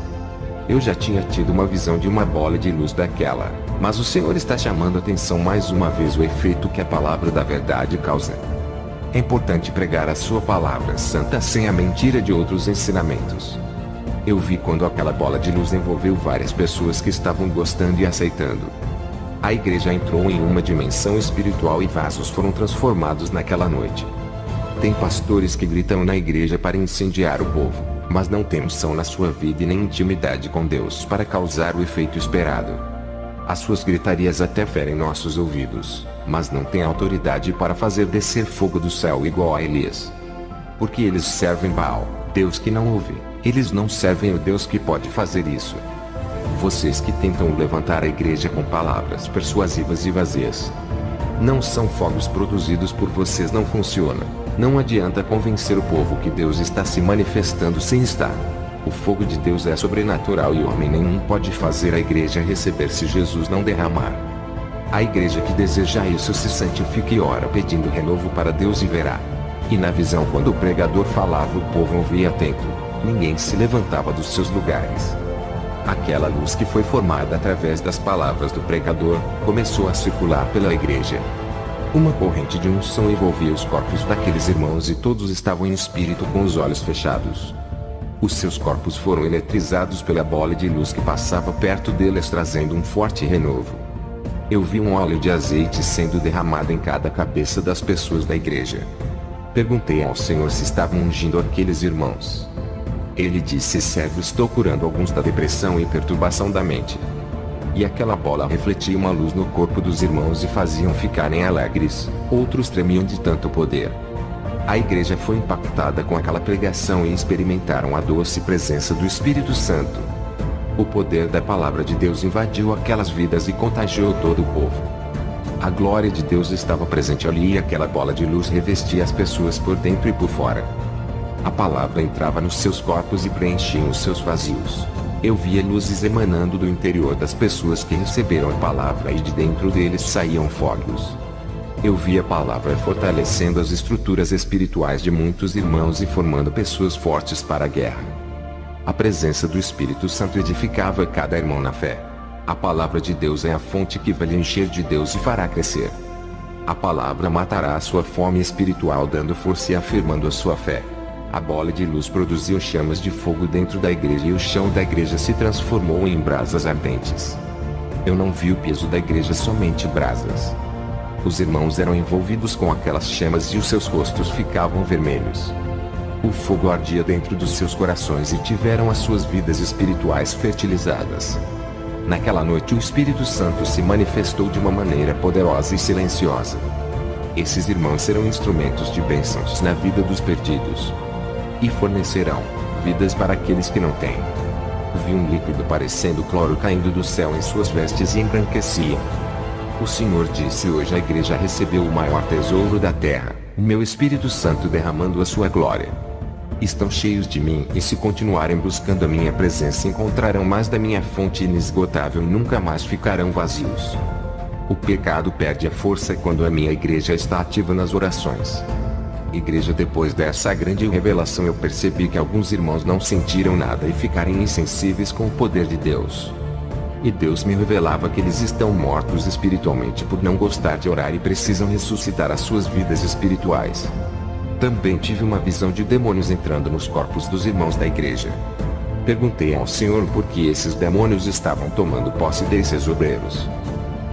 Eu já tinha tido uma visão de uma bola de luz daquela, mas o Senhor está chamando a atenção mais uma vez o efeito que a palavra da verdade causa. É importante pregar a sua palavra santa sem a mentira de outros ensinamentos. Eu vi quando aquela bola de luz envolveu várias pessoas que estavam gostando e aceitando. A igreja entrou em uma dimensão espiritual e vasos foram transformados naquela noite. Tem pastores que gritam na igreja para incendiar o povo, mas não têm unção na sua vida e nem intimidade com Deus para causar o efeito esperado. As suas gritarias até ferem nossos ouvidos, mas não têm autoridade para fazer descer fogo do céu igual a Elias. Porque eles servem Baal, Deus que não ouve. Eles não servem o Deus que pode fazer isso. Vocês que tentam levantar a igreja com palavras persuasivas e vazias. Não são fogos produzidos por vocês, não funciona. Não adianta convencer o povo que Deus está se manifestando sem estar. O fogo de Deus é sobrenatural e homem nenhum pode fazer a igreja receber se Jesus não derramar. A igreja que deseja isso se santifica e ora pedindo renovo para Deus e verá. E na visão quando o pregador falava o povo ouvia atento. Ninguém se levantava dos seus lugares. Aquela luz que foi formada através das palavras do pregador, começou a circular pela igreja. Uma corrente de unção envolvia os corpos daqueles irmãos e todos estavam em espírito com os olhos fechados. Os seus corpos foram eletrizados pela bola de luz que passava perto deles trazendo um forte renovo. Eu vi um óleo de azeite sendo derramado em cada cabeça das pessoas da igreja. Perguntei ao Senhor se estavam ungindo aqueles irmãos. Ele disse: servo, estou curando alguns da depressão e perturbação da mente. E aquela bola refletia uma luz no corpo dos irmãos e faziam ficarem alegres, outros tremiam de tanto poder. A igreja foi impactada com aquela pregação e experimentaram a doce presença do Espírito Santo. O poder da palavra de Deus invadiu aquelas vidas e contagiou todo o povo. A glória de Deus estava presente ali e aquela bola de luz revestia as pessoas por dentro e por fora. A palavra entrava nos seus corpos e preenchia os seus vazios. Eu via luzes emanando do interior das pessoas que receberam a palavra e de dentro deles saíam fogos. Eu vi a palavra fortalecendo as estruturas espirituais de muitos irmãos e formando pessoas fortes para a guerra. A presença do Espírito Santo edificava cada irmão na fé. A palavra de Deus é a fonte que vai lhe encher de Deus e fará crescer. A palavra matará a sua fome espiritual, dando força e afirmando a sua fé. A bola de luz produziu chamas de fogo dentro da igreja e o chão da igreja se transformou em brasas ardentes. Eu não vi o peso da igreja, somente brasas. Os irmãos eram envolvidos com aquelas chamas e os seus rostos ficavam vermelhos. O fogo ardia dentro dos seus corações e tiveram as suas vidas espirituais fertilizadas. Naquela noite o Espírito Santo se manifestou de uma maneira poderosa e silenciosa. Esses irmãos serão instrumentos de bênçãos na vida dos perdidos. E fornecerão vidas para aqueles que não têm. Vi um líquido parecendo cloro caindo do céu em suas vestes e embranqueciam. O Senhor disse hoje: a igreja recebeu o maior tesouro da terra, o meu Espírito Santo derramando a sua glória. Estão cheios de mim, e se continuarem buscando a minha presença encontrarão mais da minha fonte inesgotável e nunca mais ficarão vazios. O pecado perde a força quando a minha igreja está ativa nas orações. Igreja, depois dessa grande revelação eu percebi que alguns irmãos não sentiram nada e ficaram insensíveis com o poder de Deus. E Deus me revelava que eles estão mortos espiritualmente por não gostar de orar e precisam ressuscitar as suas vidas espirituais. Também tive uma visão de demônios entrando nos corpos dos irmãos da igreja. Perguntei ao Senhor por que esses demônios estavam tomando posse desses obreiros.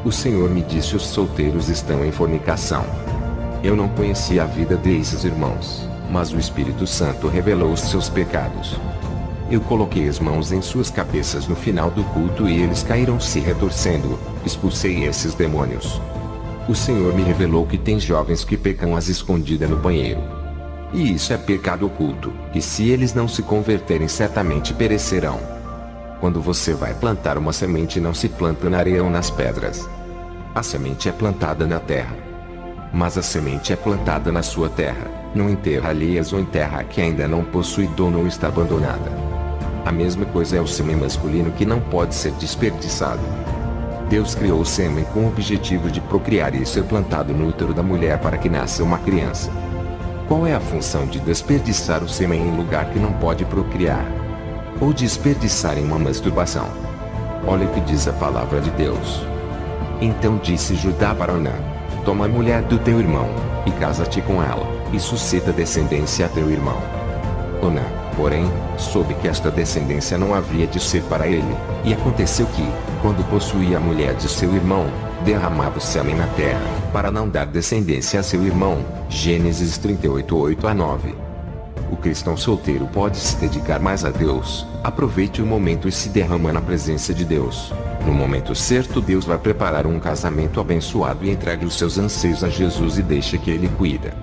O Senhor me disse: os solteiros estão em fornicação. Eu não conhecia a vida desses irmãos, mas o Espírito Santo revelou os seus pecados. Eu coloquei as mãos em suas cabeças no final do culto e eles caíram se retorcendo. Expulsei esses demônios. O Senhor me revelou que tem jovens que pecam às escondidas no banheiro. E isso é pecado oculto, e se eles não se converterem certamente perecerão. Quando você vai plantar uma semente, não se planta na areia ou nas pedras. A semente é plantada na terra. Mas a semente é plantada na sua terra, não em terra alheias ou em terra que ainda não possui dono ou está abandonada. A mesma coisa é o sêmen masculino, que não pode ser desperdiçado. Deus criou o sêmen com o objetivo de procriar e ser plantado no útero da mulher para que nasça uma criança. Qual é a função de desperdiçar o sêmen em lugar que não pode procriar? Ou desperdiçar em uma masturbação? Olha o que diz a palavra de Deus. Então disse Judá para Onã: toma a mulher do teu irmão, e casa-te com ela, e suscita descendência a teu irmão. Onã, porém, soube que esta descendência não havia de ser para ele, e aconteceu que, quando possuía a mulher de seu irmão, derramava o sêmen na terra, para não dar descendência a seu irmão. Gênesis 38, 8-9. O cristão solteiro pode se dedicar mais a Deus. Aproveite o momento e se derrama na presença de Deus. No momento certo, Deus vai preparar um casamento abençoado e entregue os seus anseios a Jesus e deixe que Ele cuida.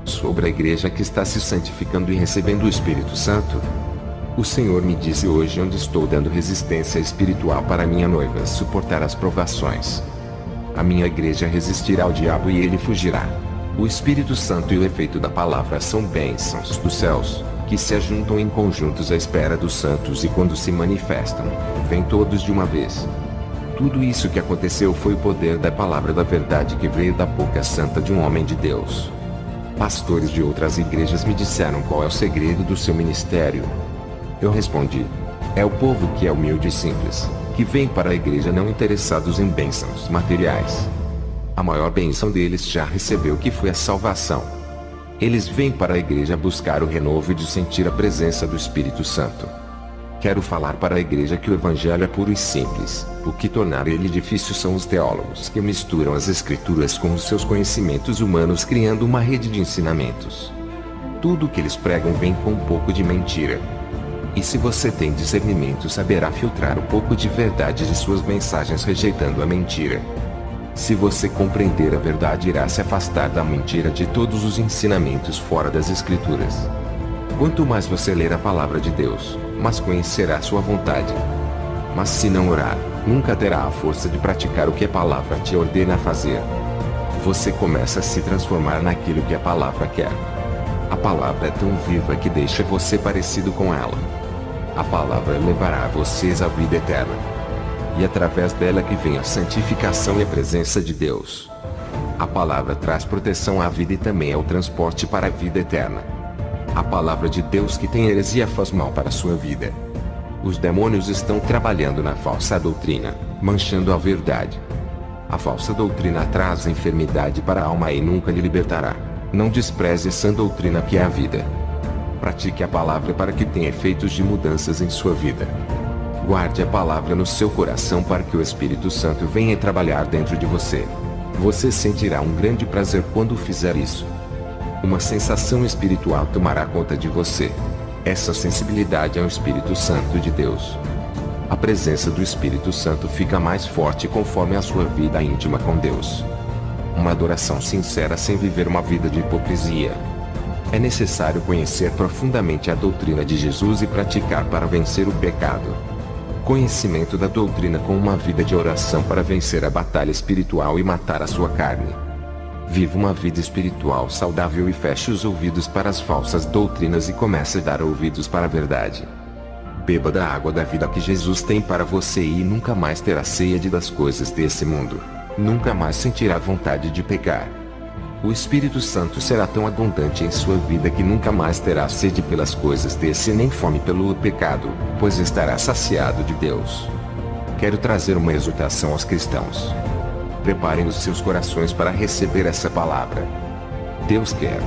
Sobre a igreja que está se santificando e recebendo o Espírito Santo, o Senhor me disse hoje onde estou dando resistência espiritual para minha noiva suportar as provações. A minha igreja resistirá ao diabo e ele fugirá. O Espírito Santo e o efeito da palavra são bênçãos dos céus, que se ajuntam em conjuntos à espera dos santos, e quando se manifestam, vêm todos de uma vez. Tudo isso que aconteceu foi o poder da palavra da verdade que veio da boca santa de um homem de Deus. Pastores de outras igrejas me disseram qual é o segredo do seu ministério. Eu respondi: é o povo que é humilde e simples, que vem para a igreja não interessados em bênçãos materiais. A maior bênção deles já recebeu, que foi a salvação. Eles vêm para a igreja buscar o renovo e de sentir a presença do Espírito Santo. Quero falar para a igreja que o evangelho é puro e simples. O que tornar ele difícil são os teólogos que misturam as escrituras com os seus conhecimentos humanos, criando uma rede de ensinamentos. Tudo o que eles pregam vem com um pouco de mentira. E se você tem discernimento, saberá filtrar um pouco de verdade de suas mensagens, rejeitando a mentira. Se você compreender a verdade, irá se afastar da mentira de todos os ensinamentos fora das Escrituras. Quanto mais você ler a palavra de Deus, mais conhecerá sua vontade. Mas se não orar, nunca terá a força de praticar o que a palavra te ordena a fazer. Você começa a se transformar naquilo que a palavra quer. A palavra é tão viva que deixa você parecido com ela. A palavra levará vocês à vida eterna. E através dela que vem a santificação e a presença de Deus. A palavra traz proteção à vida e também é o transporte para a vida eterna. A palavra de Deus que tem heresia faz mal para a sua vida. Os demônios estão trabalhando na falsa doutrina, manchando a verdade. A falsa doutrina traz enfermidade para a alma e nunca lhe libertará. Não despreze essa doutrina que é a vida. Pratique a palavra para que tenha efeitos de mudanças em sua vida. Guarde a palavra no seu coração para que o Espírito Santo venha trabalhar dentro de você. Você sentirá um grande prazer quando fizer isso. Uma sensação espiritual tomará conta de você. Essa sensibilidade é o Espírito Santo de Deus. A presença do Espírito Santo fica mais forte conforme a sua vida íntima com Deus. Uma adoração sincera sem viver uma vida de hipocrisia. É necessário conhecer profundamente a doutrina de Jesus e praticar para vencer o pecado. conhecimento da doutrina com uma vida de oração para vencer a batalha espiritual e matar a sua carne. Viva uma vida espiritual saudável e feche os ouvidos para as falsas doutrinas e comece a dar ouvidos para a verdade. Beba da água da vida que Jesus tem para você e nunca mais terá sede das coisas desse mundo. Nunca mais sentirá vontade de pecar. O Espírito Santo será tão abundante em sua vida que nunca mais terá sede pelas coisas desse nem fome pelo pecado, pois estará saciado de Deus. Quero trazer uma exortação aos cristãos. Preparem os seus corações para receber essa palavra. Deus quer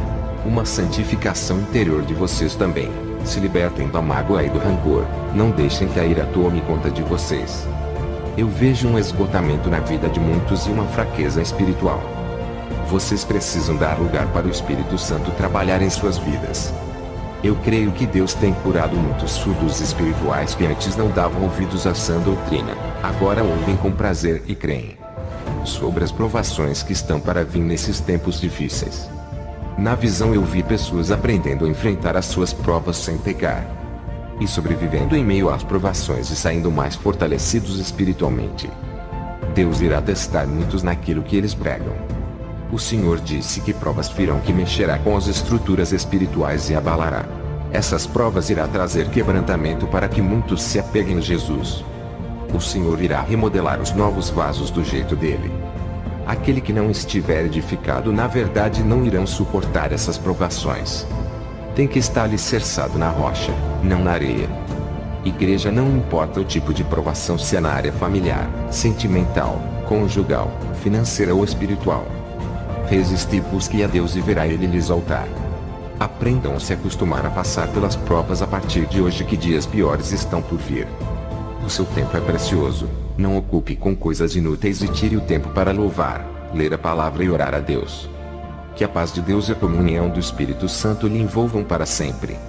uma santificação interior de vocês também. Se libertem da mágoa e do rancor, não deixem que a ira tome conta de vocês. Eu vejo um esgotamento na vida de muitos e uma fraqueza espiritual. Vocês precisam dar lugar para o Espírito Santo trabalhar em suas vidas. Eu creio que Deus tem curado muitos surdos espirituais que antes não davam ouvidos à sã doutrina, agora ouvem com prazer e creem. Sobre as provações que estão para vir nesses tempos difíceis. Na visão eu vi pessoas aprendendo a enfrentar as suas provas sem pecar. E sobrevivendo em meio às provações e saindo mais fortalecidos espiritualmente. Deus irá testar muitos naquilo que eles pregam. O Senhor disse que provas virão que mexerá com as estruturas espirituais e abalará. Essas provas irá trazer quebrantamento para que muitos se apeguem a Jesus. O Senhor irá remodelar os novos vasos do jeito dele. Aquele que não estiver edificado na verdade não irão suportar essas provações. Tem que estar alicerçado na rocha, não na areia. Igreja, não importa o tipo de provação, se é na área familiar, sentimental, conjugal, financeira ou espiritual. Resiste e busque a Deus e verá Ele lhe exaltar. Aprendam a se acostumar a passar pelas provas a partir de hoje, que dias piores estão por vir. O seu tempo é precioso, não ocupe com coisas inúteis e tire o tempo para louvar, ler a palavra e orar a Deus. Que a paz de Deus e a comunhão do Espírito Santo lhe envolvam para sempre.